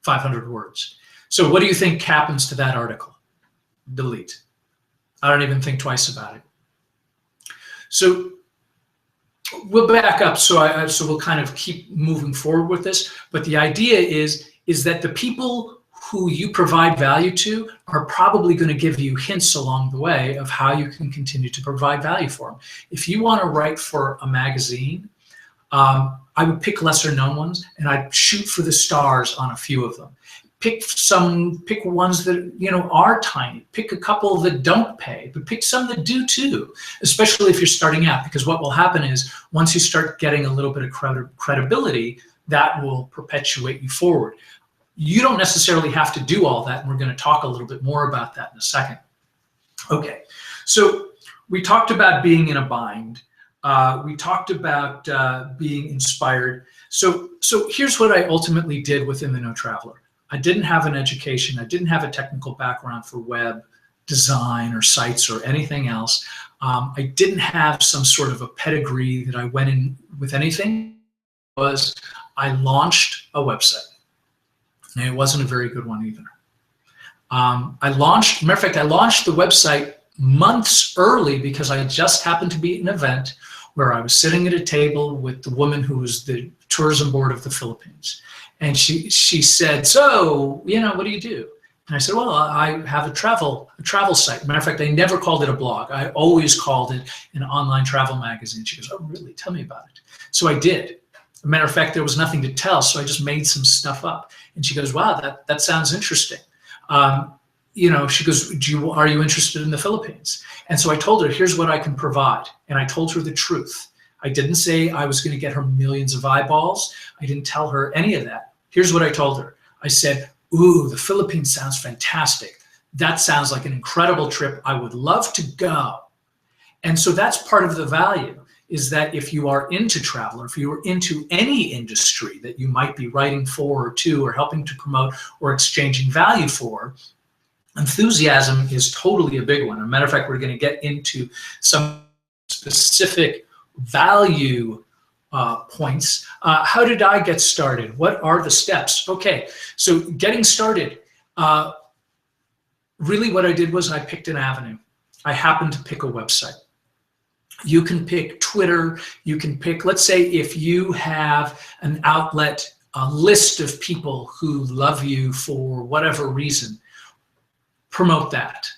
500 words. So what do you think happens to that article? Delete. I don't even think twice about it. So we'll back up. So we'll kind of keep moving forward with this. But the idea is that the people who you provide value to are probably going to give you hints along the way of how you can continue to provide value for them. If you want to write for a magazine, I would pick lesser known ones and I'd shoot for the stars on a few of them. Pick ones that are tiny. Pick a couple that don't pay, but pick some that do too, especially if you're starting out, because what will happen is once you start getting a little bit of credibility, that will perpetuate you forward. You don't necessarily have to do all that, and we're going to talk a little bit more about that in a second. Okay, so we talked about being in a bind. We talked about being inspired. So here's what I ultimately did with In the Know Traveler. I didn't have an education. I didn't have a technical background for web design or sites or anything else. I didn't have some sort of a pedigree that I went in with anything. I launched a website. And it wasn't a very good one either. I launched the website months early because I just happened to be at an event where I was sitting at a table with the woman who was the tourism board of the Philippines. And she said, so, what do you do? And I said, well, I have a travel site. Matter of fact, I never called it a blog. I always called it an online travel magazine. She goes, oh, really? Tell me about it. So I did. As a matter of fact, there was nothing to tell, so I just made some stuff up. And she goes, wow, that sounds interesting. She goes, are you interested in the Philippines? And so I told her, here's what I can provide. And I told her the truth. I didn't say I was going to get her millions of eyeballs. I didn't tell her any of that. Here's what I told her. I said, ooh, the Philippines sounds fantastic. That sounds like an incredible trip. I would love to go. And so that's part of the value, is that if you are into travel, or if you are into any industry that you might be writing for or to or helping to promote or exchanging value for, enthusiasm is totally a big one. As a matter of fact, we're going to get into some specific value points. How did I get started? What are the steps? Okay, so getting started, really what I did was I picked an avenue. I happened to pick a website. You can pick Twitter. You can pick, let's say if you have an outlet, a list of people who love you for whatever reason, promote that.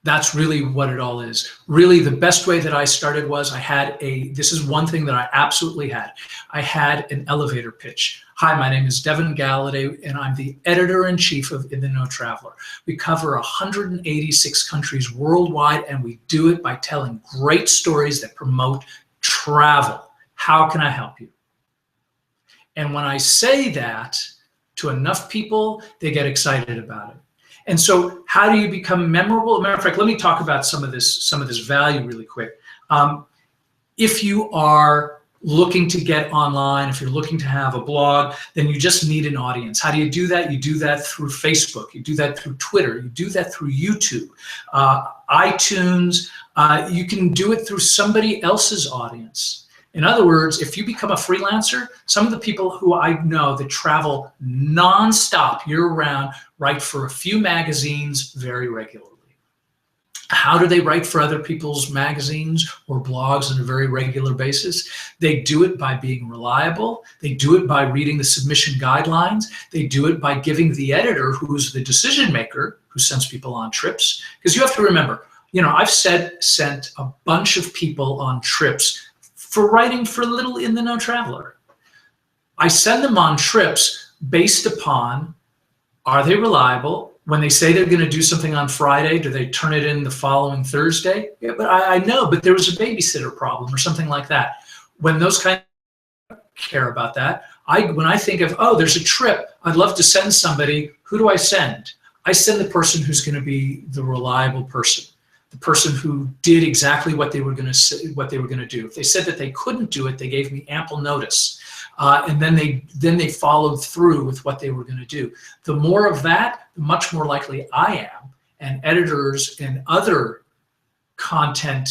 That's really what it all is. Really, the best way that I started was this is one thing that I absolutely had. I had an elevator pitch. Hi, my name is Devin Galladay, and I'm the editor-in-chief of In the Know Traveler. We cover 186 countries worldwide, and we do it by telling great stories that promote travel. How can I help you? And when I say that to enough people, they get excited about it. And so how do you become memorable? As a matter of fact, let me talk about some of this value really quick. If you are looking to get online, if you're looking to have a blog, then you just need an audience. How do you do that? You do that through Facebook. You do that through Twitter. You do that through YouTube, iTunes. You can do it through somebody else's audience. In other words, if you become a freelancer, some of the people who I know that travel nonstop year-round write for a few magazines very regularly. How do they write for other people's magazines or blogs on a very regular basis? They do it by being reliable. They do it by reading the submission guidelines. They do it by giving the editor, who's the decision maker, who sends people on trips. Because you have to remember, I've sent a bunch of people on trips for writing for Little in the Know Traveler. I send them on trips based upon, are they reliable? When they say they're going to do something on Friday, do they turn it in the following Thursday? Yeah, but I know, but there was a babysitter problem or something like that. When those kind of care about that, when I think of, oh, there's a trip, I'd love to send somebody, who do I send? I send the person who's going to be the reliable person, the person who did exactly what they were going to say, what they were going to do. If they said that they couldn't do it, they gave me ample notice. And then they followed through with what they were going to do. The more of that, the much more likely I am, and editors and other content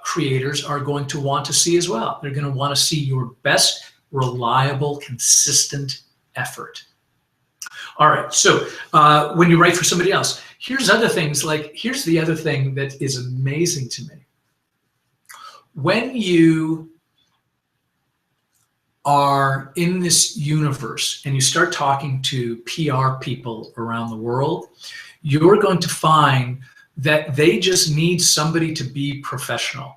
creators are going to want to see as well. They're going to want to see your best, reliable, consistent effort. All right, so when you write for somebody else, here's other things, here's the other thing that is amazing to me. When you are in this universe and you start talking to PR people around the world, you're going to find that they just need somebody to be professional.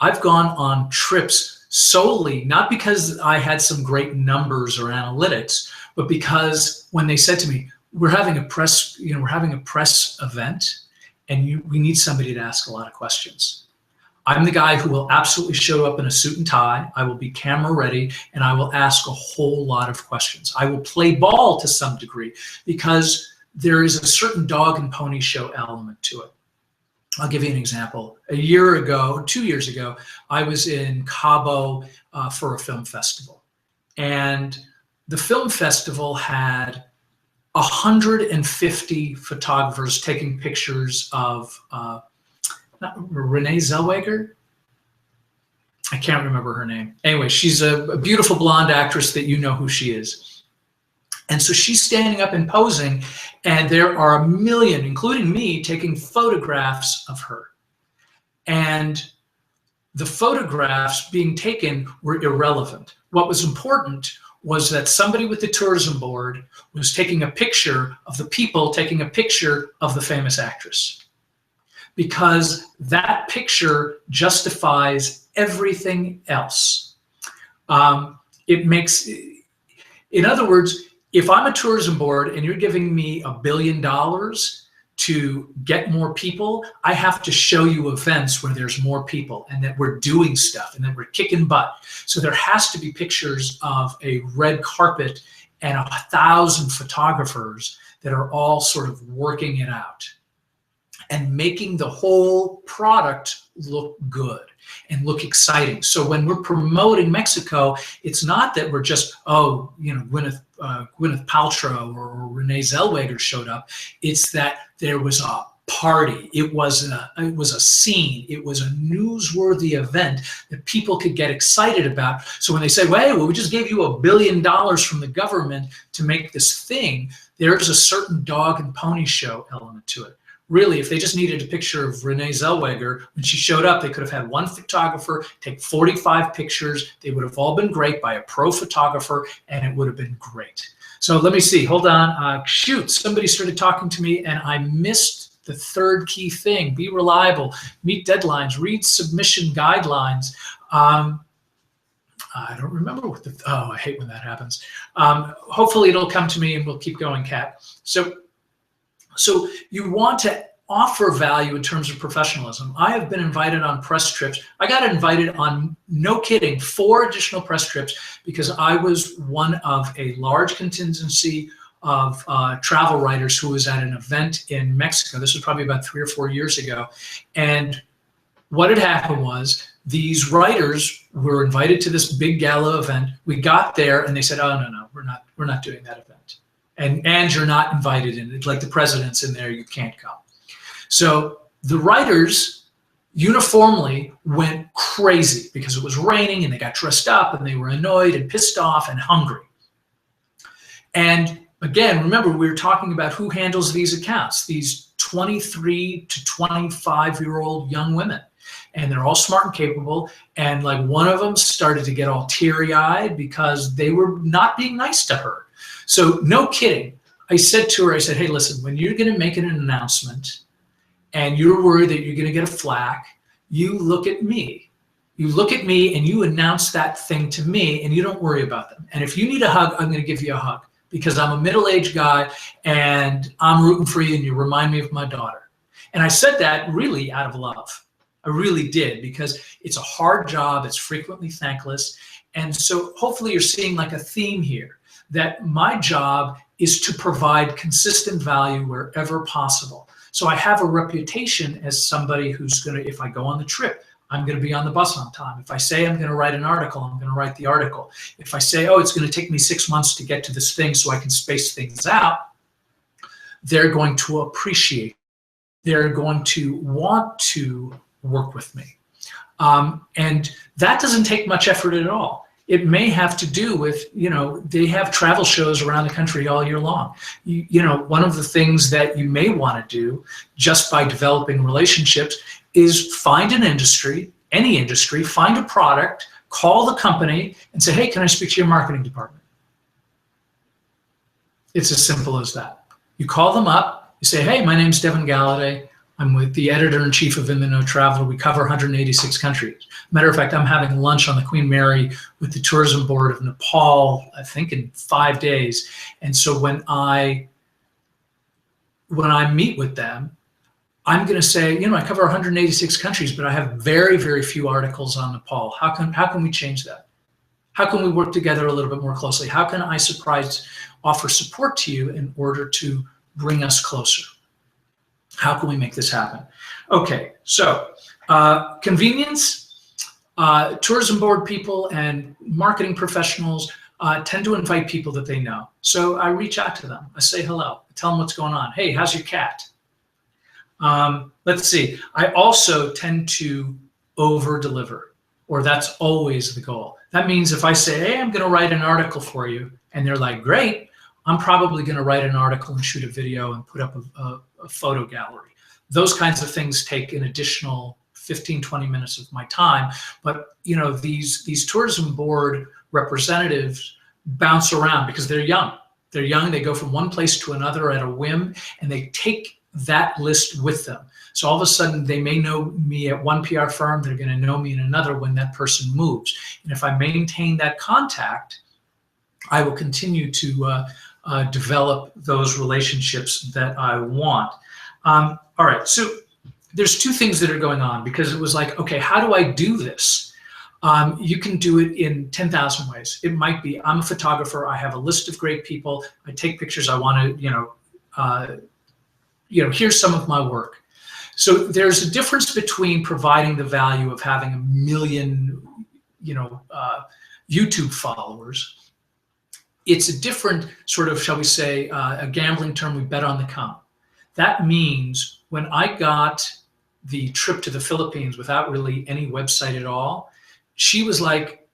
I've gone on trips solely, not because I had some great numbers or analytics, but because when they said to me, we're having a press event and we need somebody to ask a lot of questions. I'm the guy who will absolutely show up in a suit and tie. I will be camera ready, and I will ask a whole lot of questions. I will play ball to some degree because there is a certain dog and pony show element to it. I'll give you an example. A year ago, 2 years ago, I was in Cabo for a film festival. And the film festival had 150 photographers taking pictures of Renee Zellweger? I can't remember her name. Anyway, she's a beautiful blonde actress that you know who she is. And so she's standing up and posing, and there are a million, including me, taking photographs of her. And the photographs being taken were irrelevant. What was important was that somebody with the tourism board was taking a picture of the people taking a picture of the famous actress. Because that picture justifies everything else. It makes, in other words, if I'm a tourism board and you're giving me $1 billion to get more people, I have to show you events where there's more people and that we're doing stuff and that we're kicking butt. So there has to be pictures of a red carpet and 1,000 photographers that are all sort of working it out and making the whole product look good and look exciting. So when we're promoting Mexico, it's not that we're just, Gwyneth Paltrow or Renee Zellweger showed up. It's that there was a party. It was a scene. It was a newsworthy event that people could get excited about. So when they say, well, we just gave you $1 billion from the government to make this thing, there's a certain dog and pony show element to it. Really, if they just needed a picture of Renee Zellweger, when she showed up, they could have had one photographer take 45 pictures. They would have all been great by a pro photographer, and it would have been great. So let me see. Hold on. Shoot, somebody started talking to me, and I missed the third key thing. Be reliable, meet deadlines, read submission guidelines. I don't remember what I hate when that happens. Hopefully it'll come to me, and we'll keep going, Kat. So you want to offer value in terms of professionalism. I have been invited on press trips. I got invited on, no kidding, 4 additional press trips because I was one of a large contingency of travel writers who was at an event in Mexico. This was probably about 3 or 4 years ago. And what had happened was these writers were invited to this big gala event. We got there and they said, oh, no, we're not doing that event. And you're not invited in. It's like the president's in there, you can't come. So the writers uniformly went crazy because it was raining and they got dressed up and they were annoyed and pissed off and hungry. And again, remember, we were talking about who handles these accounts, these 23 to 25-year-old young women. And they're all smart and capable. And like one of them started to get all teary-eyed because they were not being nice to her. So no kidding. I said to her, I said, hey, listen, when you're going to make an announcement and you're worried that you're going to get a flack, you look at me. You look at me and you announce that thing to me and you don't worry about them. And if you need a hug, I'm going to give you a hug because I'm a middle-aged guy and I'm rooting for you and you remind me of my daughter. And I said that really out of love. I really did, because it's a hard job. It's frequently thankless. And so hopefully you're seeing like a theme here, that my job is to provide consistent value wherever possible. So I have a reputation as somebody who's going to, if I go on the trip, I'm going to be on the bus on time. If I say I'm going to write an article, I'm going to write the article. If I say, oh, it's going to take me 6 months to get to this thing so I can space things out, they're going to appreciate it. They're going to want to work with me. And that doesn't take much effort at all. It may have to do with, you know, they have travel shows around the country all year long. You know, one of the things that you may want to do just by developing relationships is find an industry, any industry, find a product, call the company and say, hey, can I speak to your marketing department? It's as simple as that. You call them up, you say, hey, my name's Devin Galladay. I'm with the editor-in-chief of In the Know Traveler. We cover 186 countries. Matter of fact, I'm having lunch on the Queen Mary with the tourism board of Nepal, I think in 5 days. And so when I meet with them, I'm going to say, you know, I cover 186 countries, but I have very, very few articles on Nepal. How can we change that? How can we work together a little bit more closely? How can I offer support to you in order to bring us closer? How can we make this happen? Okay, so convenience, tourism board people and marketing professionals tend to invite people that they know. So I reach out to them. I say hello. I tell them what's going on. Hey, how's your cat? Let's see. I also tend to over-deliver, or that's always the goal. That means if I say, hey, I'm going to write an article for you, and they're like, great, I'm probably going to write an article and shoot a video and put up a photo gallery. Those kinds of things take an additional 15, 20 minutes of my time. But you know, these tourism board representatives bounce around because they're young. They're young, they go from one place to another at a whim, and they take that list with them. So all of a sudden they may know me at one PR firm, they're going to know me in another when that person moves. And if I maintain that contact, I will continue to develop those relationships that I want. All right, so there's two things that are going on, because it was like, okay, how do I do this? You can do it in 10,000 ways. It might be, I'm a photographer, I have a list of great people, I take pictures, I want to, here's some of my work. So there's a difference between providing the value of having 1 million, YouTube followers. It's a different sort of, shall we say, a gambling term, we bet on the come. That means when I got the trip to the Philippines without really any website at all, she was like,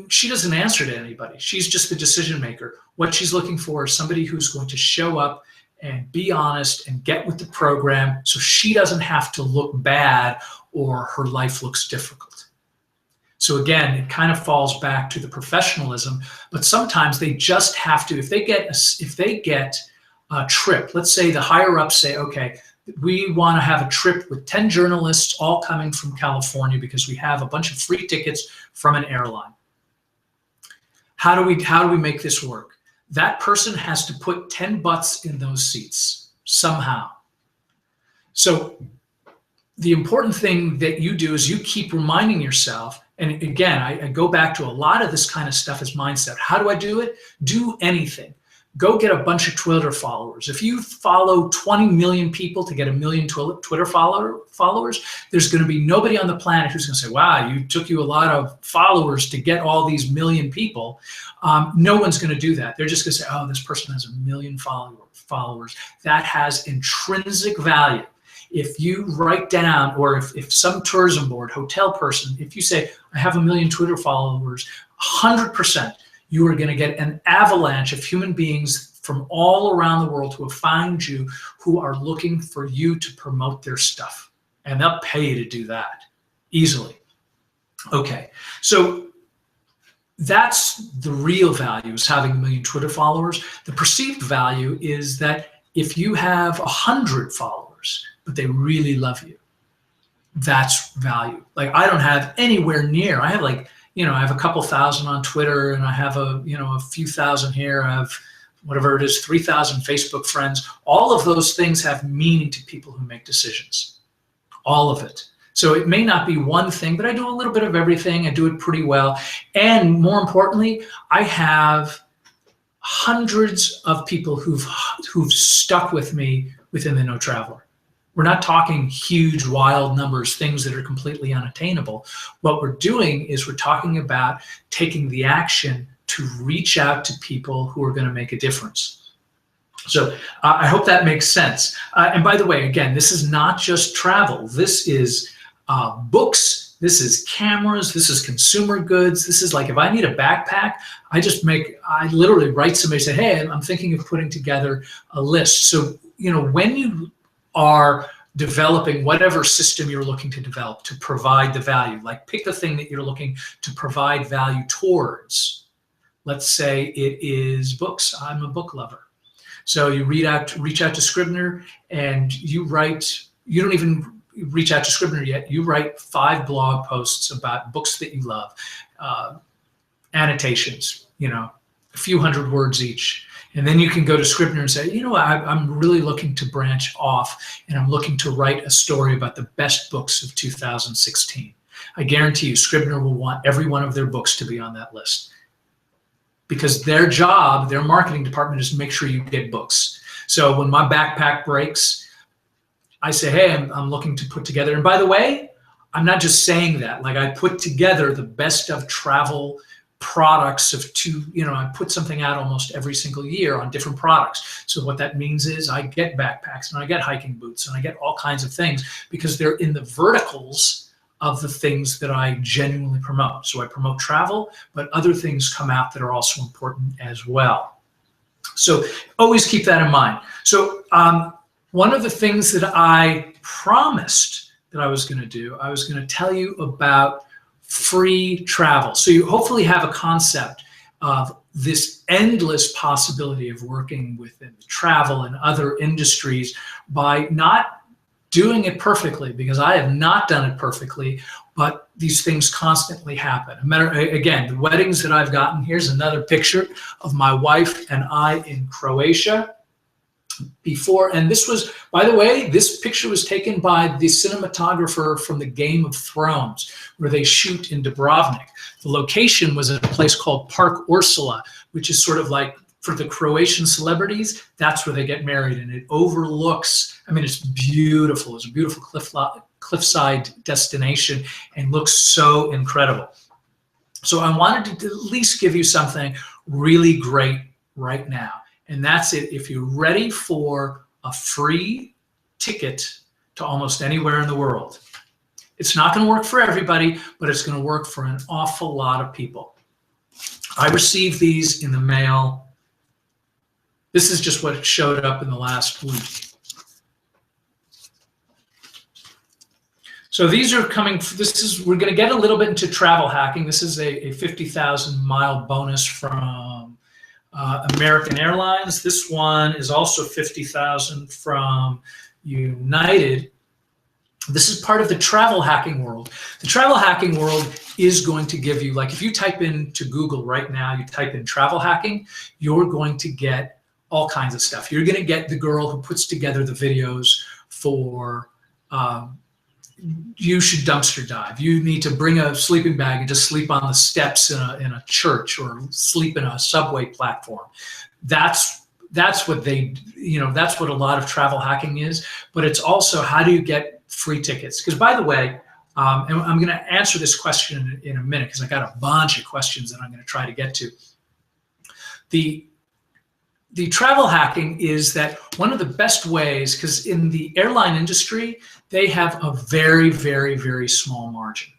she doesn't answer to anybody. She's just the decision maker. What she's looking for is somebody who's going to show up and be honest and get with the program so she doesn't have to look bad or her life looks difficult. So again, it kind of falls back to the professionalism, but sometimes they just have to, if they get a trip, let's say the higher ups say, okay, we want to have a trip with 10 journalists all coming from California because we have a bunch of free tickets from an airline. How do we make this work? That person has to put 10 butts in those seats somehow. So the important thing that you do is you keep reminding yourself, and again, I go back to a lot of this kind of stuff is mindset. How do I do it? Do anything. go get a bunch of Twitter followers. If you follow 20 million people to get 1 million Twitter followers, there's going to be nobody on the planet who's going to say, wow, you took you a lot of followers to get all these million people. No one's going to do that. They're just going to say, oh, this person has 1 million followers. That has intrinsic value. If you write down, or if some tourism board, hotel person, if you say, I have 1 million Twitter followers, 100%, you are going to get an avalanche of human beings from all around the world who have found you, who are looking for you to promote their stuff. And they'll pay you to do that easily. Okay, so that's the real value, is having 1 million Twitter followers. The perceived value is that if you have 100 followers, but they really love you, that's value. Like, I don't have anywhere near, I have like, I have a couple thousand on Twitter, and I have a few thousand here. I have whatever it is, 3,000 Facebook friends. All of those things have meaning to people who make decisions. All of it. So it may not be one thing, but I do a little bit of everything. I do it pretty well. And more importantly, I have hundreds of people who've stuck with me within the No Traveler. We're not talking huge, wild numbers, things that are completely unattainable. What we're doing is we're talking about taking the action to reach out to people who are going to make a difference. So I hope that makes sense. And by the way, again, this is not just travel. This is books. This is cameras. This is consumer goods. This is like, if I need a backpack, I literally write somebody, say, hey, I'm thinking of putting together a list. So, when you are developing whatever system you're looking to develop to provide the value, like pick the thing that you're looking to provide value towards. Let's say it is books. I'm a book lover. So you reach out to Scrivener, and you don't even reach out to Scrivener yet. You write 5 blog posts about books that you love, annotations, a few hundred words each. And then you can go to Scrivener and say, I'm really looking to branch off, and I'm looking to write a story about the best books of 2016. I guarantee you Scrivener will want every one of their books to be on that list, because their job, their marketing department, is to make sure you get books. So when my backpack breaks, I say, hey, I'm looking to put together, and by the way, I'm not just saying that, like, I put together the best of travel products I put something out almost every single year on different products. So what that means is I get backpacks, and I get hiking boots, and I get all kinds of things, because they're in the verticals of the things that I genuinely promote. So I promote travel, but other things come out that are also important as well. So always keep that in mind. So one of the things that I promised that I was going to do, I was going to tell you about free travel. So you hopefully have a concept of this endless possibility of working within travel and other industries by not doing it perfectly, because I have not done it perfectly, but these things constantly happen. Again, the weddings that I've gotten, here's another picture of my wife and I in Croatia. And this was, by the way, this picture was taken by the cinematographer from the Game of Thrones, where they shoot in Dubrovnik. The location was at a place called Park Ursula, which is sort of like, for the Croatian celebrities, that's where they get married, and it overlooks, it's beautiful. It's a beautiful cliffside destination and looks so incredible. So I wanted to at least give you something really great right now. And that's it. If you're ready for a free ticket to almost anywhere in the world, it's not going to work for everybody, but it's going to work for an awful lot of people. I received these in the mail. This is just what showed up in the last week. So these are coming, we're going to get a little bit into travel hacking. This is a 50,000 mile bonus from American Airlines. This one is also 50,000 from United. This is part of the travel hacking world. The travel hacking world is going to give you, like, if you type into Google right now, you type in travel hacking, you're going to get all kinds of stuff. You're going to get the girl who puts together the videos for you should dumpster dive. You need to bring a sleeping bag and just sleep on the steps in a church, or sleep in a subway platform. That's that's what that's what a lot of travel hacking is. But it's also, how do you get free tickets? Because, by the way, and I'm going to answer this question in a minute because I got a bunch of questions that I'm going to try to get to. The travel hacking is that one of the best ways, because in the airline industry, they have a very, very, very small margin.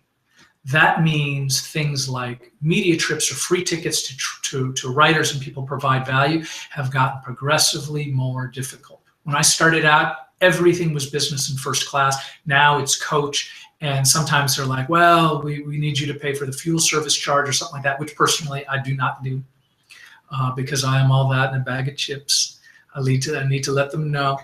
That means things like media trips or free tickets to writers and people provide value have gotten progressively more difficult. When I started out, everything was business and first class. Now it's coach. And sometimes they're like, well, we need you to pay for the fuel service charge or something like that, which personally I do not do. Because I am all that in a bag of chips. I need to let them know.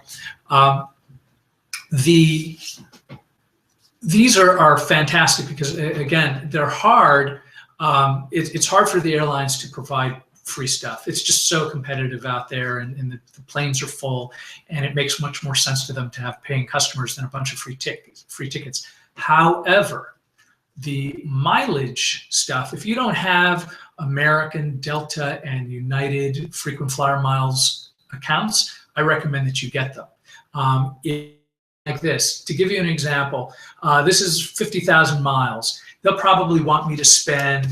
These are fantastic because, again, they're hard. It's hard for the airlines to provide free stuff. It's just so competitive out there, and the planes are full, and it makes much more sense to them to have paying customers than a bunch of free tickets. However, the mileage stuff, if you don't have American, Delta, and United frequent flyer miles accounts, I recommend that you get them. Like this, to give you an example, this is 50,000 miles. They'll probably want me to spend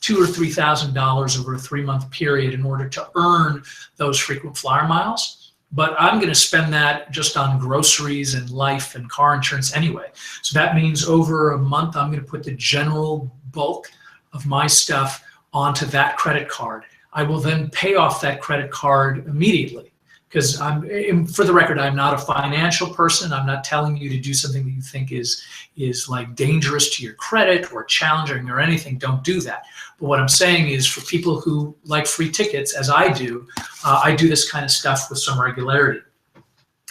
$2,000 or $3,000 over a 3-month period in order to earn those frequent flyer miles. But I'm going to spend that just on groceries and life and car insurance anyway. So that means over a month, I'm going to put the general bulk of my stuff onto that credit card. I will then pay off that credit card immediately. Because for the record, I'm not a financial person. I'm not telling you to do something that you think is like dangerous to your credit or challenging or anything. Don't do that. But what I'm saying is, for people who like free tickets, as I do this kind of stuff with some regularity.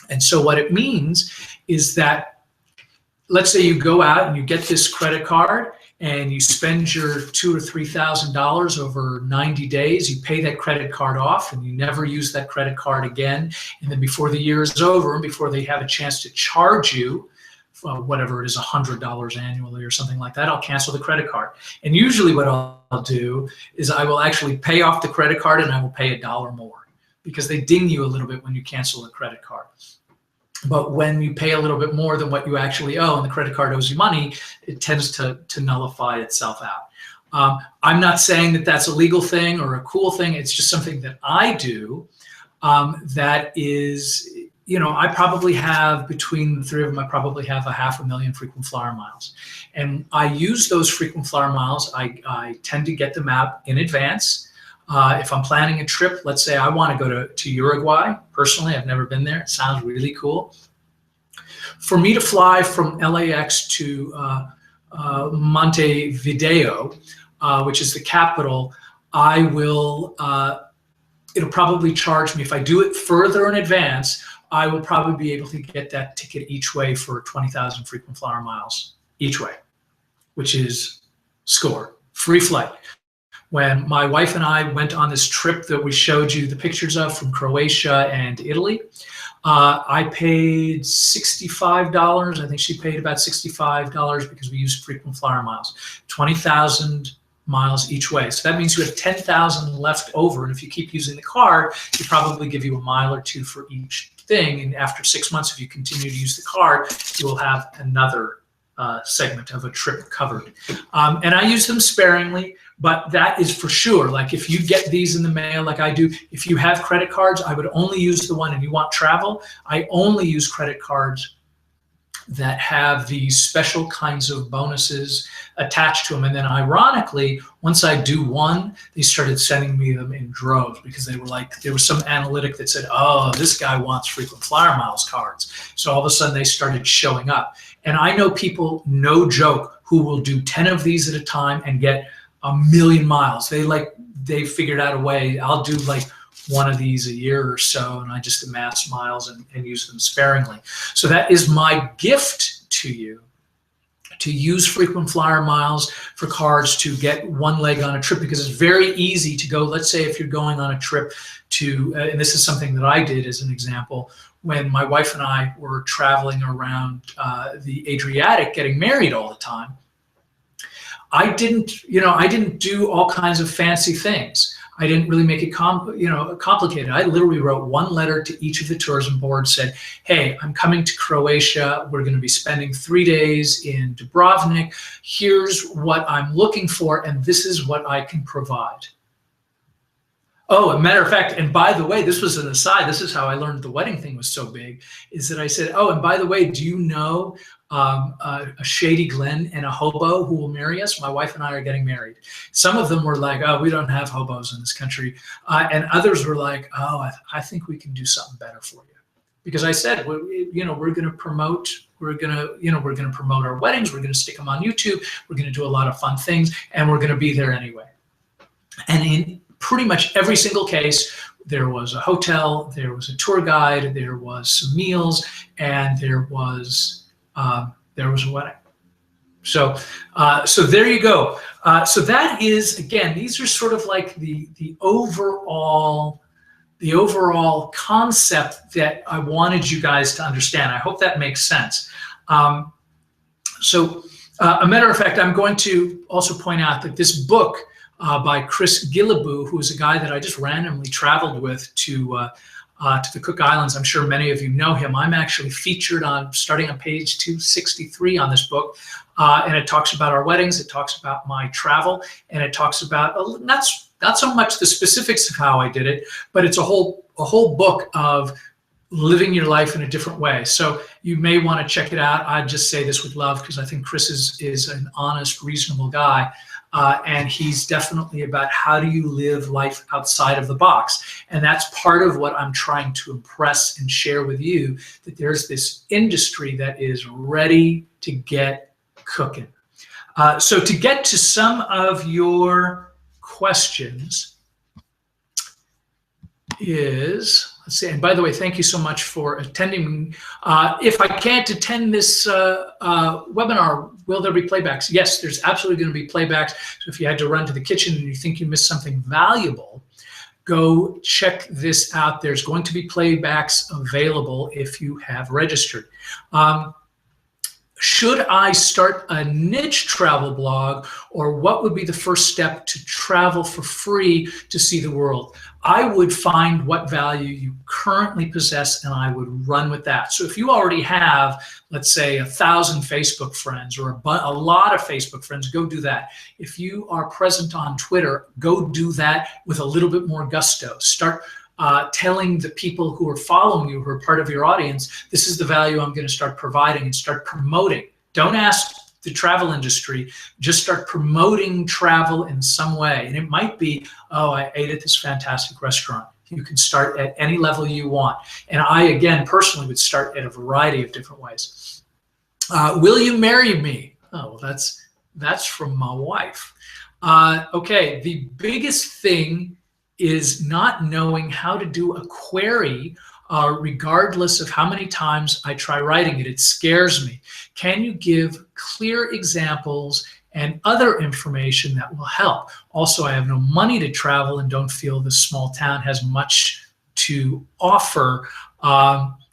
And so what it means is that, let's say you go out and you get this credit card and you spend your $2,000 or $3,000 over 90 days, you pay that credit card off and you never use that credit card again. And then before the year is over and before they have a chance to charge you, whatever it is, $100 annually or something like that, I'll cancel the credit card. And usually what I'll do is I will actually pay off the credit card and I will pay $1 more, because they ding you a little bit when you cancel a credit card. But when you pay a little bit more than what you actually owe and the credit card owes you money, it tends to nullify itself out. I'm not saying that that's a legal thing or a cool thing. It's just something that I do that is, I probably have, between the three of them, I probably have 500,000 frequent flyer miles. And I use those frequent flyer miles. I tend to get them out in advance. If I'm planning a trip, let's say I want to go to Uruguay. Personally, I've never been there. It sounds really cool. For me to fly from LAX to Montevideo, which is the capital, it'll probably charge me, if I do it further in advance, I will probably be able to get that ticket each way for 20,000 frequent flyer miles each way, which is score, free flight. When my wife and I went on this trip that we showed you the pictures of from Croatia and Italy, I paid $65. I think she paid about $65 because we used frequent flyer miles, 20,000 miles each way. So that means you have 10,000 left over. And if you keep using the card, you probably give you a mile or two for each thing. And after 6 months, if you continue to use the card, you will have another segment of a trip covered. And I use them sparingly, but that is for sure. Like, if you get these in the mail like I do, if you have credit cards, I would only use the one, and you want travel, I only use credit cards that have these special kinds of bonuses attached to them. And then ironically, once I do one, they started sending me them in droves, because they were like, there was some analytic that said, oh, this guy wants frequent flyer miles cards. So all of a sudden they started showing up. And I know people, no joke, who will do 10 of these at a time and get 1,000,000 miles. They figured out a way. I'll do like one of these a year or so, and I just amass miles and use them sparingly. So that is my gift to you, to use frequent flyer miles for cards to get one leg on a trip, because it's very easy to go. Let's say if you're going on a trip to, and this is something that I did as an example, when my wife and I were traveling around the Adriatic getting married all the time, I didn't do all kinds of fancy things. I didn't really make it complicated. I literally wrote one letter to each of the tourism boards, said, hey, I'm coming to Croatia. We're going to be spending 3 days in Dubrovnik. Here's what I'm looking for, and this is what I can provide. Oh, a matter of fact, and by the way, this was an aside. This is how I learned the wedding thing was so big, is that I said, oh, and by the way, do you know a Shady Glen and a hobo who will marry us? My wife and I are getting married. Some of them were like, oh, we don't have hobos in this country. And others were like, oh, I think we can do something better for you. Because I said, we're going to promote, we're going to promote our weddings. We're going to stick them on YouTube. We're going to do a lot of fun things, and we're going to be there anyway. And in pretty much every single case, there was a hotel, there was a tour guide, there was some meals, and there was a wedding. So there you go. So that is, again, these are sort of like the overall concept that I wanted you guys to understand. I hope that makes sense. A matter of fact, I'm going to also point out that this book by Chris Guillebeau, who is a guy that I just randomly traveled with to the Cook Islands. I'm sure many of you know him. I'm actually featured starting on page 263 on this book, and it talks about our weddings. It talks about my travel, and it talks about not so much the specifics of how I did it, but it's a whole book of living your life in a different way. So you may want to check it out. I just say this with love because I think Chris is an honest, reasonable guy. And he's definitely about how do you live life outside of the box. And that's part of what I'm trying to impress and share with you, that there's this industry that is ready to get cooking. So to get to some of your questions let's see, and by the way, thank you so much for attending. If I can't attend this webinar, will there be playbacks? Yes, there's absolutely going to be playbacks. So if you had to run to the kitchen and you think you missed something valuable, go check this out. There's going to be playbacks available if you have registered. Should I start a niche travel blog, or what would be the first step to travel for free to see the world? I would find what value you currently possess, and I would run with that. So if you already have, let's say, 1,000 Facebook friends or a lot of Facebook friends, go do that. If you are present on Twitter, go do that with a little bit more gusto. Start telling the people who are following you, who are part of your audience, this is the value I'm going to start providing, and start promoting. Don't ask the travel industry, just start promoting travel in some way. And it might be, oh, I ate at this fantastic restaurant. You can start at any level you want. And I, again, personally would start at a variety of different ways. Will you marry me? Oh, well, that's from my wife. Okay, the biggest thing is not knowing how to do a query regardless of how many times I try writing it. It scares me. Can you give clear examples and other information that will help? Also, I have no money to travel and don't feel this small town has much to offer,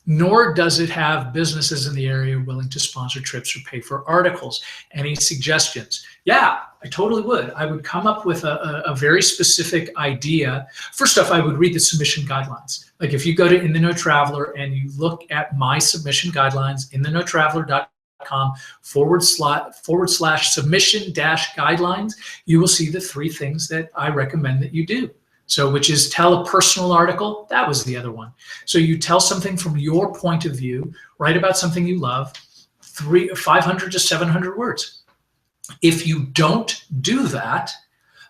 nor does it have businesses in the area willing to sponsor trips or pay for articles. Any suggestions? Yeah, I totally would. I would come up with a very specific idea. First off, I would read the submission guidelines. Like if you go to In the Know Traveler and you look at my submission guidelines, inthenoktraveler.com/submission-guidelines, you will see the 3 things that I recommend that you do. So which is tell a personal article. That was the other one. So you tell something from your point of view, write about something you love, 500 to 700 words. If you don't do that,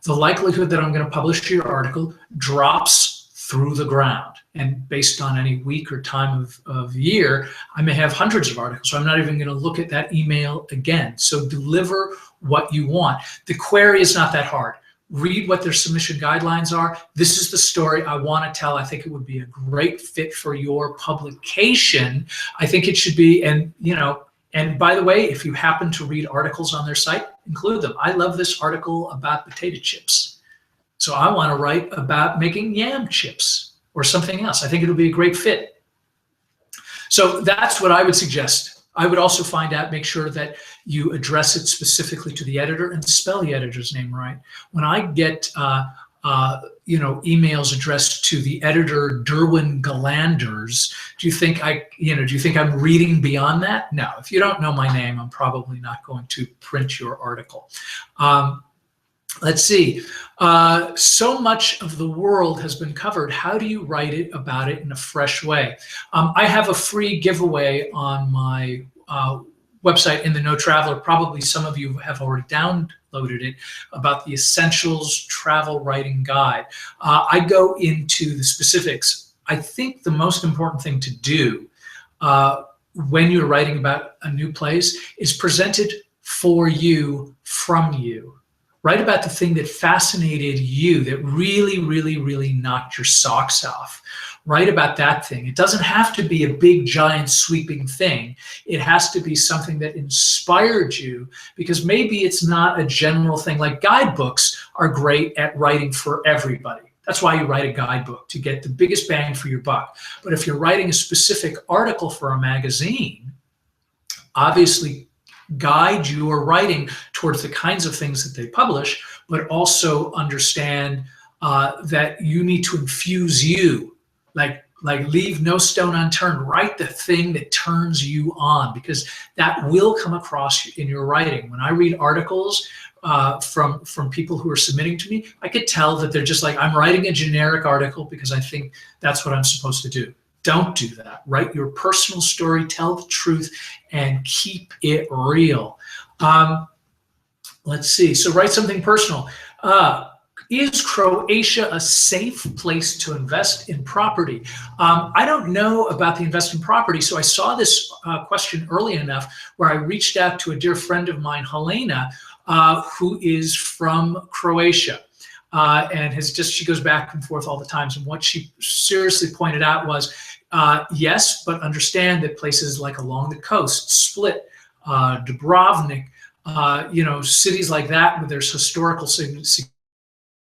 the likelihood that I'm going to publish your article drops through the ground. And based on any week or time of year, I may have hundreds of articles. So I'm not even going to look at that email again. So deliver what you want. The query is not that hard. Read what their submission guidelines are. This is the story I want to tell. I think it would be a great fit for your publication. I think it should be, and by the way, if you happen to read articles on their site, include them. I love this article about potato chips. So I want to write about making yam chips or something else. I think it'll be a great fit. So that's what I would suggest. I would also make sure that you address it specifically to the editor and spell the editor's name right. When I get emails addressed to the editor Derwin Galanders. Do you think I'm reading beyond that? No. If you don't know my name, I'm probably not going to print your article. Let's see. So much of the world has been covered. How do you write about it in a fresh way? I have a free giveaway on my website in the No Traveler. Probably some of you have already downloaded it, about the Essentials Travel Writing Guide. I go into the specifics. I think the most important thing to do when you're writing about a new place is present it for you, from you. Write about the thing that fascinated you, that really, really, really knocked your socks off. Write about that thing. It doesn't have to be a big, giant, sweeping thing. It has to be something that inspired you, because maybe it's not a general thing. Like guidebooks are great at writing for everybody. That's why you write a guidebook, to get the biggest bang for your buck. But if you're writing a specific article for a magazine, obviously guide your writing towards the kinds of things that they publish, but also understand that you need to infuse you, like leave no stone unturned. Write the thing that turns you on, because that will come across in your writing. When I read articles from people who are submitting to me, I could tell that they're just like, I'm writing a generic article because I think that's what I'm supposed to do. Don't do that. Write your personal story, tell the truth, and keep it real. Let's see. So write something personal. Is Croatia a safe place to invest in property? I don't know about the invest in property, so I saw this question early enough where I reached out to a dear friend of mine, Helena, who is from Croatia. And she goes back and forth all the time. And what she seriously pointed out was, yes, but understand that places like along the coast, Split, Dubrovnik, cities like that, where there's historical significance,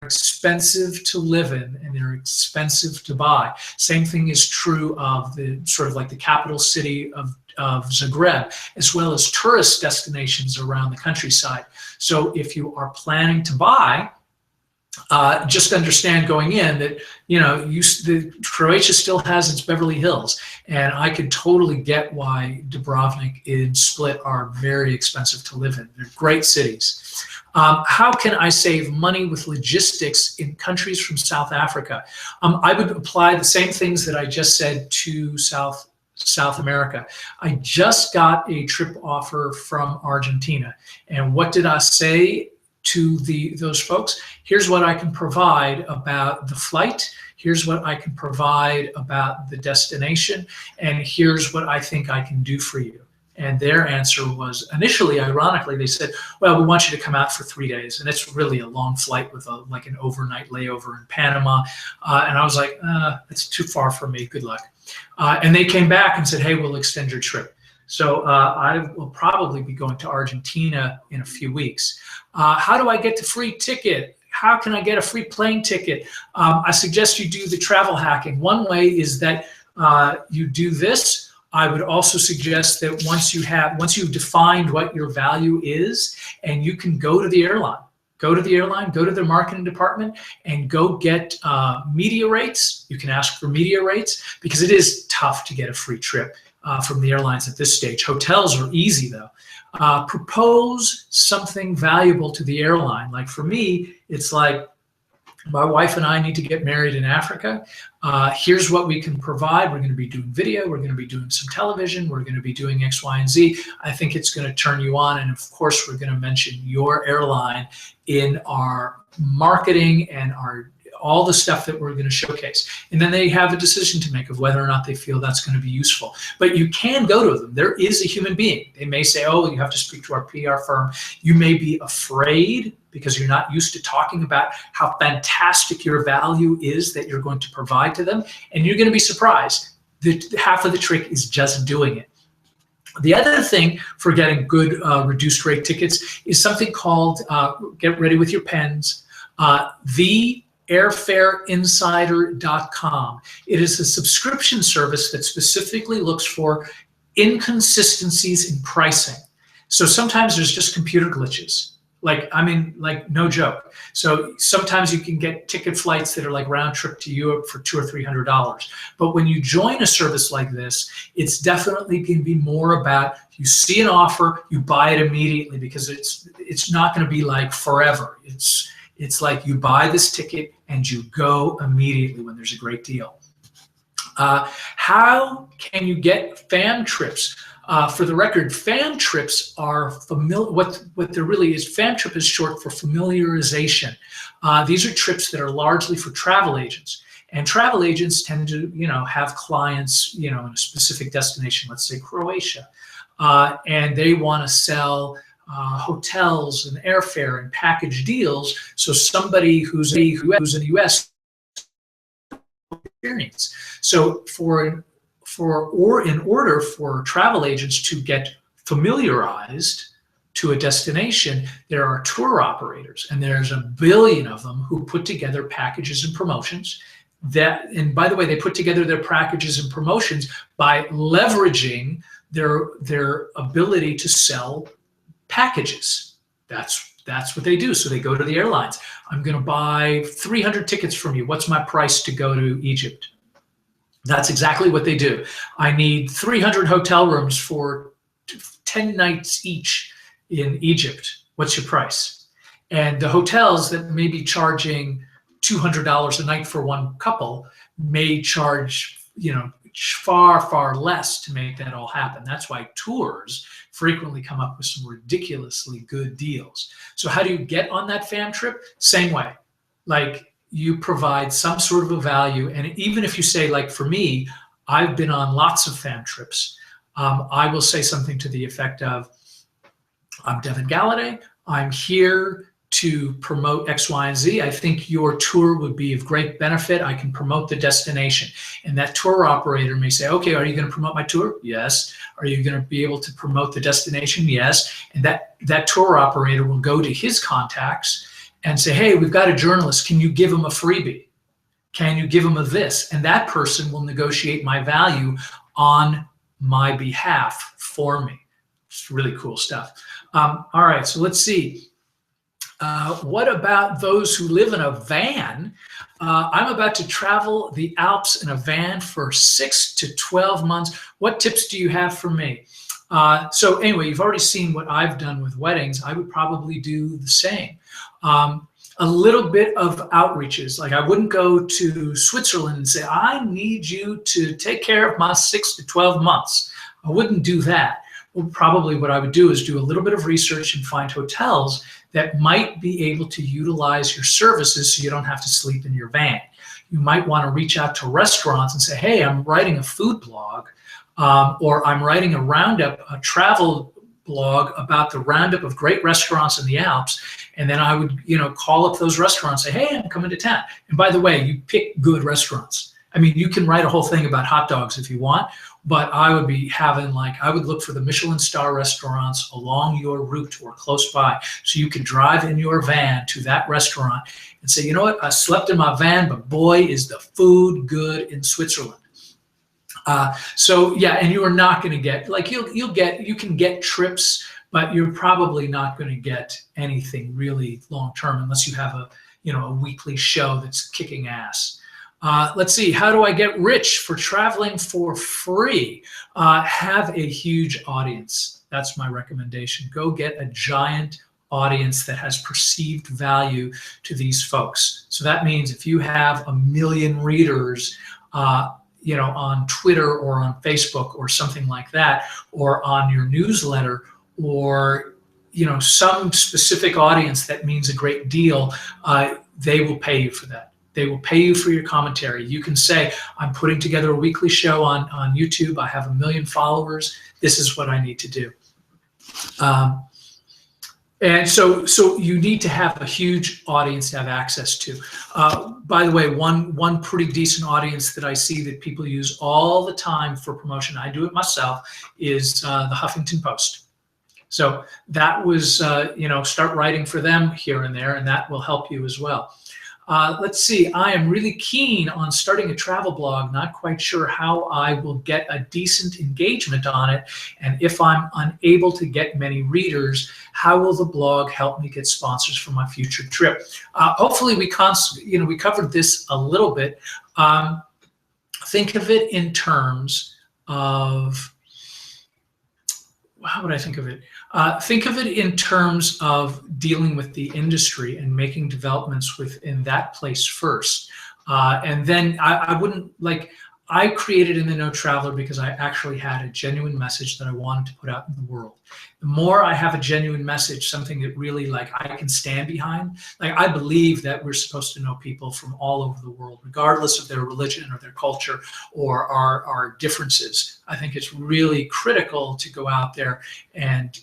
are expensive to live in and they're expensive to buy. Same thing is true of the sort of like the capital city of Zagreb, as well as tourist destinations around the countryside. So if you are planning to buy, just understand going in that Croatia still has its Beverly Hills, and I could totally get why Dubrovnik and Split are very expensive to live in. They're great cities. How can I save money with logistics in countries from South Africa? I would apply the same things that I just said to South America. I just got a trip offer from Argentina, and what did I say to those folks? Here's what I can provide about the flight. Here's what I can provide about the destination, and here's what I think I can do for you. And their answer was, initially, ironically, they said, well, we want you to come out for 3 days. And it's really a long flight with like an overnight layover in Panama. And I was like, it's too far for me. Good luck. And they came back and said, hey, we'll extend your trip. So I will probably be going to Argentina in a few weeks. How do I get the free ticket? How can I get a free plane ticket? I suggest you do the travel hacking. One way is that you do this. I would also suggest that once you've defined what your value is, and you can go to the airline, go to the marketing department, and go get media rates. You can ask for media rates, because it is tough to get a free trip from the airlines at this stage. Hotels are easy though. Propose something valuable to the airline. Like for me, it's like, my wife and I need to get married in Africa. Here's what we can provide. We're going to be doing video. We're going to be doing some television. We're going to be doing X, Y, and Z. I think it's going to turn you on. And of course, we're going to mention your airline in our marketing and all the stuff that we're going to showcase. And then they have a decision to make of whether or not they feel that's going to be useful. But you can go to them. There is a human being. They may say, oh, you have to speak to our PR firm. You may be afraid because you're not used to talking about how fantastic your value is that you're going to provide to them. And you're going to be surprised that half of the trick is just doing it. The other thing for getting good reduced rate tickets is something called, get ready with your pens, airfareinsider.com. It is a subscription service that specifically looks for inconsistencies in pricing. So sometimes there's just computer glitches. Like, I mean, like no joke. So sometimes you can get ticket flights that are like round trip to Europe for $200 or $300. But when you join a service like this, it's definitely going to be more about, you see an offer, you buy it immediately, because it's not going to be like forever. It's like you buy this ticket and you go immediately when there's a great deal. How can you get FAM trips? For the record, FAM trips are familiar. What there really is, FAM trip is short for familiarization. These are trips that are largely for travel agents, and travel agents tend to, have clients, in a specific destination, let's say Croatia, and they want to sell hotels and airfare and package deals. So somebody who's in the U.S. experience. So in order for travel agents to get familiarized to a destination, there are tour operators, and there's a billion of them who put together packages and promotions. And by the way, they put together their packages and promotions by leveraging their ability to sell packages. That's what they do. So they go to the airlines. I'm going to buy 300 tickets from you. What's my price to go to Egypt? That's exactly what they do. I need 300 hotel rooms for 10 nights each in Egypt. What's your price? And the hotels that may be charging $200 a night for one couple may charge, far, far less to make that all happen. That's why tours frequently come up with some ridiculously good deals. So how do you get on that FAM trip? Same way. Like, you provide some sort of a value. And even if you say, like for me, I've been on lots of FAM trips, I will say something to the effect of, I'm Devin Galladay. I'm here to promote X, Y, and Z. I think your tour would be of great benefit. I can promote the destination. And that tour operator may say, okay, are you going to promote my tour? Yes. Are you going to be able to promote the destination? Yes. And that tour operator will go to his contacts and say, hey, we've got a journalist. Can you give him a freebie? Can you give him a this? And that person will negotiate my value on my behalf for me. It's really cool stuff. All right, so let's see. What about those who live in a van? I'm about to travel the Alps in a van for 6 to 12 months. What tips do you have for me? So anyway, you've already seen what I've done with weddings. I would probably do the same. A little bit of outreaches. Like, I wouldn't go to Switzerland and say, I need you to take care of my 6 to 12 months. I wouldn't do that. Well, probably what I would do is do a little bit of research and find hotels that might be able to utilize your services so you don't have to sleep in your van. You might want to reach out to restaurants and say, hey, I'm writing a food blog, or I'm writing a travel blog about the roundup of great restaurants in the Alps. And then I would, call up those restaurants, say, hey, I'm coming to town. And by the way, you pick good restaurants. I mean, you can write a whole thing about hot dogs if you want, but I would be having, I would look for the Michelin star restaurants along your route or close by. So you could drive in your van to that restaurant and say, you know what, I slept in my van, but boy, is the food good in Switzerland. So yeah, and you are not going to get, you can get trips, but you're probably not going to get anything really long-term unless you have a weekly show that's kicking ass. Let's see, how do I get rich for traveling for free? Have a huge audience. That's my recommendation. Go get a giant audience that has perceived value to these folks. So that means if you have 1 million readers, on Twitter or on Facebook or something like that, or on your newsletter, or some specific audience that means a great deal, they will pay you for that. They will pay you for your commentary. You can say, I'm putting together a weekly show on YouTube. I have 1 million followers. This is what I need to do. And so you need to have a huge audience to have access to. By the way, one pretty decent audience that I see that people use all the time for promotion, I do it myself, is the Huffington Post. So that was, start writing for them here and there, and that will help you as well. Let's see, I am really keen on starting a travel blog, not quite sure how I will get a decent engagement on it. And if I'm unable to get many readers, how will the blog help me get sponsors for my future trip? Hopefully we covered this a little bit. Think of it in terms of, how would I think of it? Think of it in terms of dealing with the industry and making developments within that place first. And then I wouldn't, like, I created In the Know Traveler because I actually had a genuine message that I wanted to put out in the world. The more I have a genuine message, something that really, like, I can stand behind, like, I believe that we're supposed to know people from all over the world, regardless of their religion or their culture or our differences. I think it's really critical to go out there and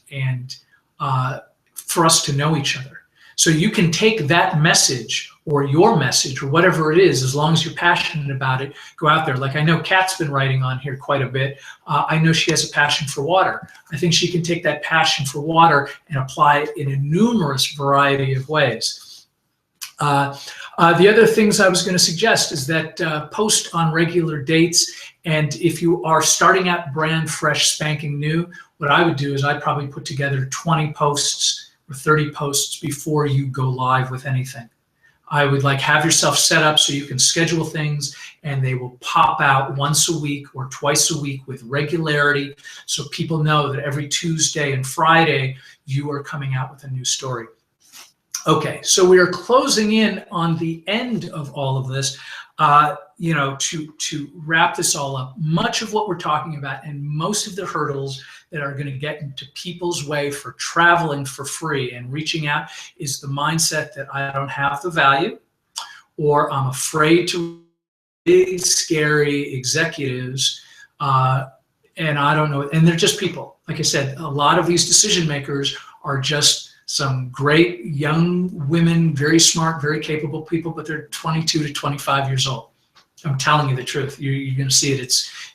for us to know each other. So you can take that message or your message or whatever it is, as long as you're passionate about it, go out there. Like, I know Kat's been writing on here quite a bit. I know she has a passion for water. I think she can take that passion for water and apply it in a numerous variety of ways. The other things I was going to suggest is that post on regular dates. And if you are starting out brand fresh, spanking new, what I would do is I'd probably put together 20 posts or 30 posts before you go live with anything. I would, like, have yourself set up so you can schedule things and they will pop out once a week or twice a week with regularity, so people know that every Tuesday and Friday you are coming out with a new story. Okay, so we are closing in on the end of all of this. To wrap this all up, much of what we're talking about and most of the hurdles that are going to get into people's way for traveling for free and reaching out is the mindset that I don't have the value, or I'm afraid to big, scary executives, and I don't know, and they're just people. Like I said, a lot of these decision makers are just some great young women, very smart, very capable people, but they're 22 to 25 years old. I'm telling you the truth. You're going to see it.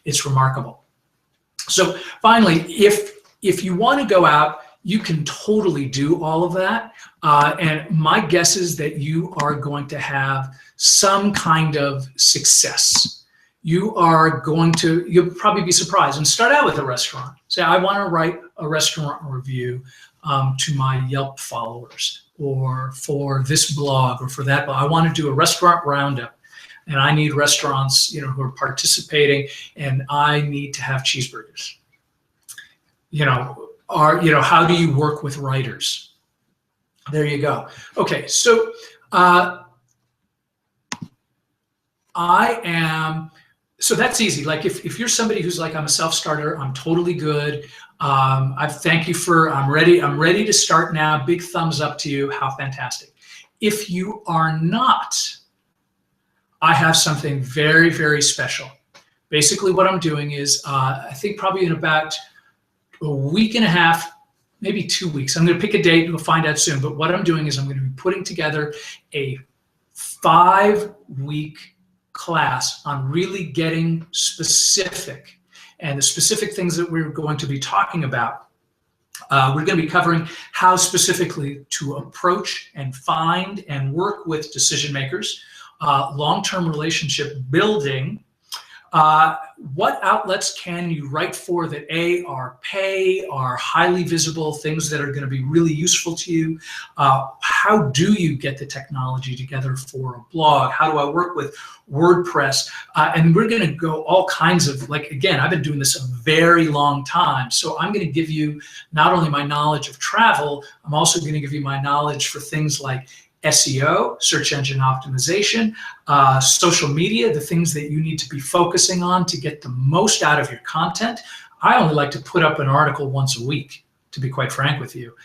It's remarkable. So finally, if you want to go out, you can totally do all of that. And my guess is that you are going to have some kind of success. You'll probably be surprised and start out with a restaurant. Say, I want to write a restaurant review to my Yelp followers, or for this blog, or for that blog. I want to do a restaurant roundup. And I need restaurants, who are participating, and I need to have cheeseburgers. How do you work with writers? There you go. Okay, so so that's easy. Like, if you're somebody who's like, I'm a self-starter, I'm totally good. I'm ready to start now. Big thumbs up to you. How fantastic. If you are not, I have something very, very special. Basically, what I'm doing is, I think probably in about a week and a half, maybe 2 weeks, I'm going to pick a date, we'll find out soon. But what I'm doing is I'm going to be putting together a 5-week class on really getting specific. And the specific things that we're going to be talking about, we're going to be covering how specifically to approach and find and work with decision makers, long-term relationship building, what outlets can you write for that are highly visible, things that are going to be really useful to you? How do you get the technology together for a blog? How do I work with WordPress? And we're going to go all kinds of, like, again, I've been doing this a very long time. So I'm going to give you not only my knowledge of travel, I'm also going to give you my knowledge for things like SEO, search engine optimization, social media, the things that you need to be focusing on to get the most out of your content. I only like to put up an article once a week, to be quite frank with you,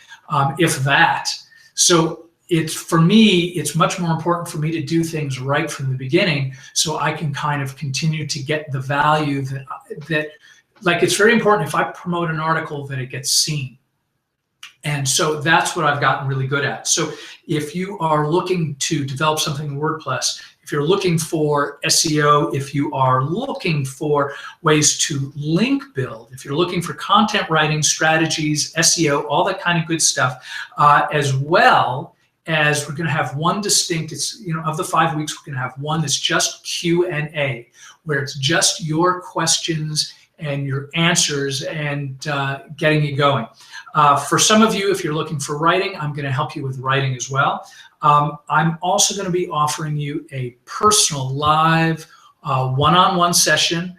if that. So for me, it's much more important for me to do things right from the beginning, so I can kind of continue to get the value that like, it's very important if I promote an article that it gets seen. And so that's what I've gotten really good at. So if you are looking to develop something in WordPress, if you're looking for SEO, if you are looking for ways to link build, if you're looking for content writing strategies, SEO, all that kind of good stuff, as well as we're going to have one distinct, it's, of the 5 weeks, we're going to have one that's just Q&A, where it's just your questions and your answers and getting you going. For some of you, if you're looking for writing, I'm going to help you with writing as well. I'm also going to be offering you a personal live one-on-one session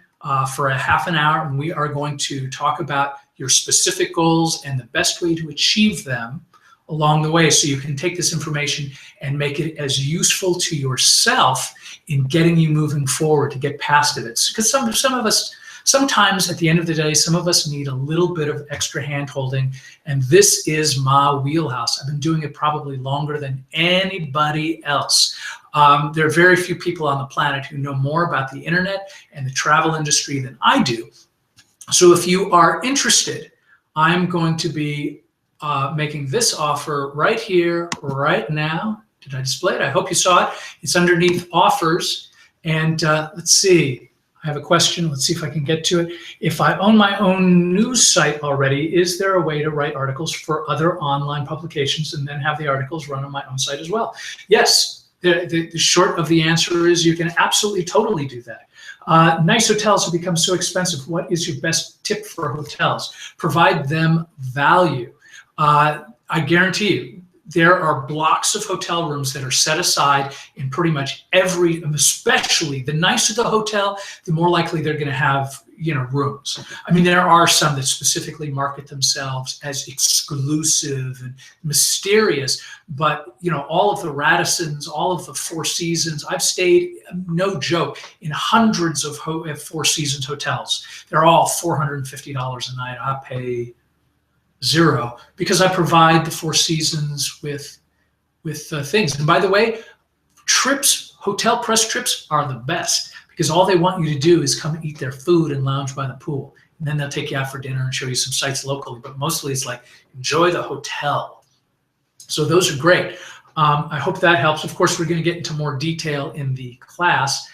for a half an hour, and we are going to talk about your specific goals and the best way to achieve them along the way, so you can take this information and make it as useful to yourself in getting you moving forward to get past it. Because some of us, sometimes at the end of the day, some of us need a little bit of extra hand-holding, and this is my wheelhouse. I've been doing it probably longer than anybody else. There are very few people on the planet who know more about the internet and the travel industry than I do. So if you are interested, I'm going to be making this offer right here, right now. Did I display it? I hope you saw it. It's underneath offers. And let's see, I have a question. Let's see if I can get to it. If I own my own news site already, is there a way to write articles for other online publications and then have the articles run on my own site as well? Yes, the short of the answer is you can absolutely, totally do that. Nice hotels have become so expensive. What is your best tip for hotels? Provide them value. I guarantee you, there are blocks of hotel rooms that are set aside in pretty much every, especially the nicer the hotel, the more likely they're going to have, rooms. I mean, there are some that specifically market themselves as exclusive and mysterious, but all of the Radissons, all of the Four Seasons, I've stayed, no joke, in hundreds of Four Seasons hotels. They're all $450 a night. I pay $0 because I provide the Four Seasons with things. And by the way, trips, hotel press trips are the best, because all they want you to do is come eat their food and lounge by the pool. And then they'll take you out for dinner and show you some sights locally. But mostly it's like, enjoy the hotel. So those are great. I hope that helps. Of course, we're going to get into more detail in the class.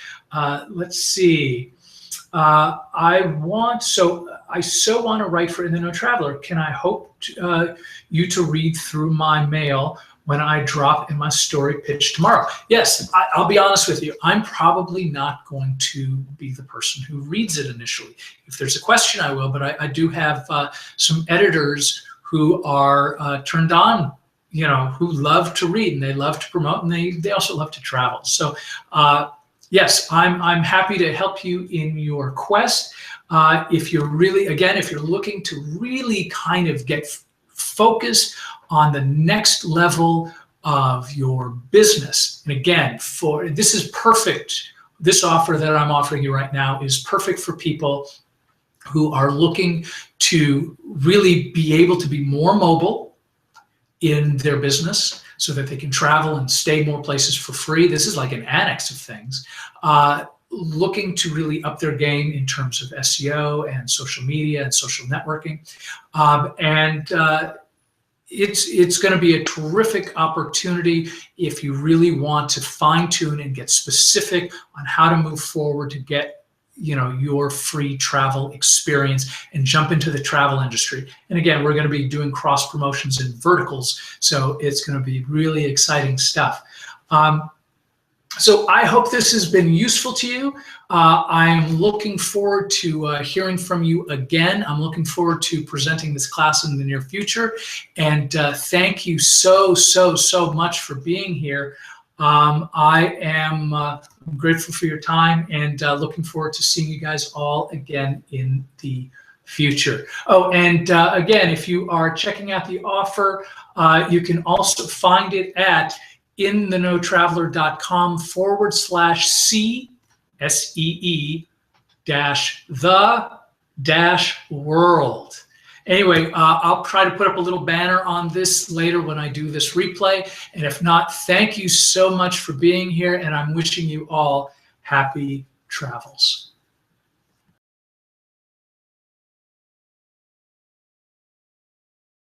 Let's see. I so want to write for In the Know Traveler. Can I hope you to read through my mail when I drop in my story pitch tomorrow? Yes, I'll be honest with you. I'm probably not going to be the person who reads it initially. If there's a question, I will, but I do have some editors who are turned on, who love to read and they love to promote, and they also love to travel. So yes, I'm happy to help you in your quest. If you're looking to really kind of get focused on the next level of your business, and again, this is perfect. This offer that I'm offering you right now is perfect for people who are looking to really be able to be more mobile in their business, so that they can travel and stay more places for free. This is like an annex of things. Looking to really up their game in terms of SEO and social media and social networking. It's going to be a terrific opportunity if you really want to fine tune and get specific on how to move forward to get your free travel experience and jump into the travel industry. And again, we're going to be doing cross promotions and verticals, so it's going to be really exciting stuff. So I hope this has been useful to you. I'm looking forward to hearing from you again. I'm looking forward to presenting this class in the near future. And thank you so much for being here. I am grateful for your time, and looking forward to seeing you guys all again in the future. Oh, and again, if you are checking out the offer, you can also find it at inthenoktraveler.com/CSEE-the-world. Anyway, I'll try to put up a little banner on this later when I do this replay. And if not, thank you so much for being here, and I'm wishing you all happy travels.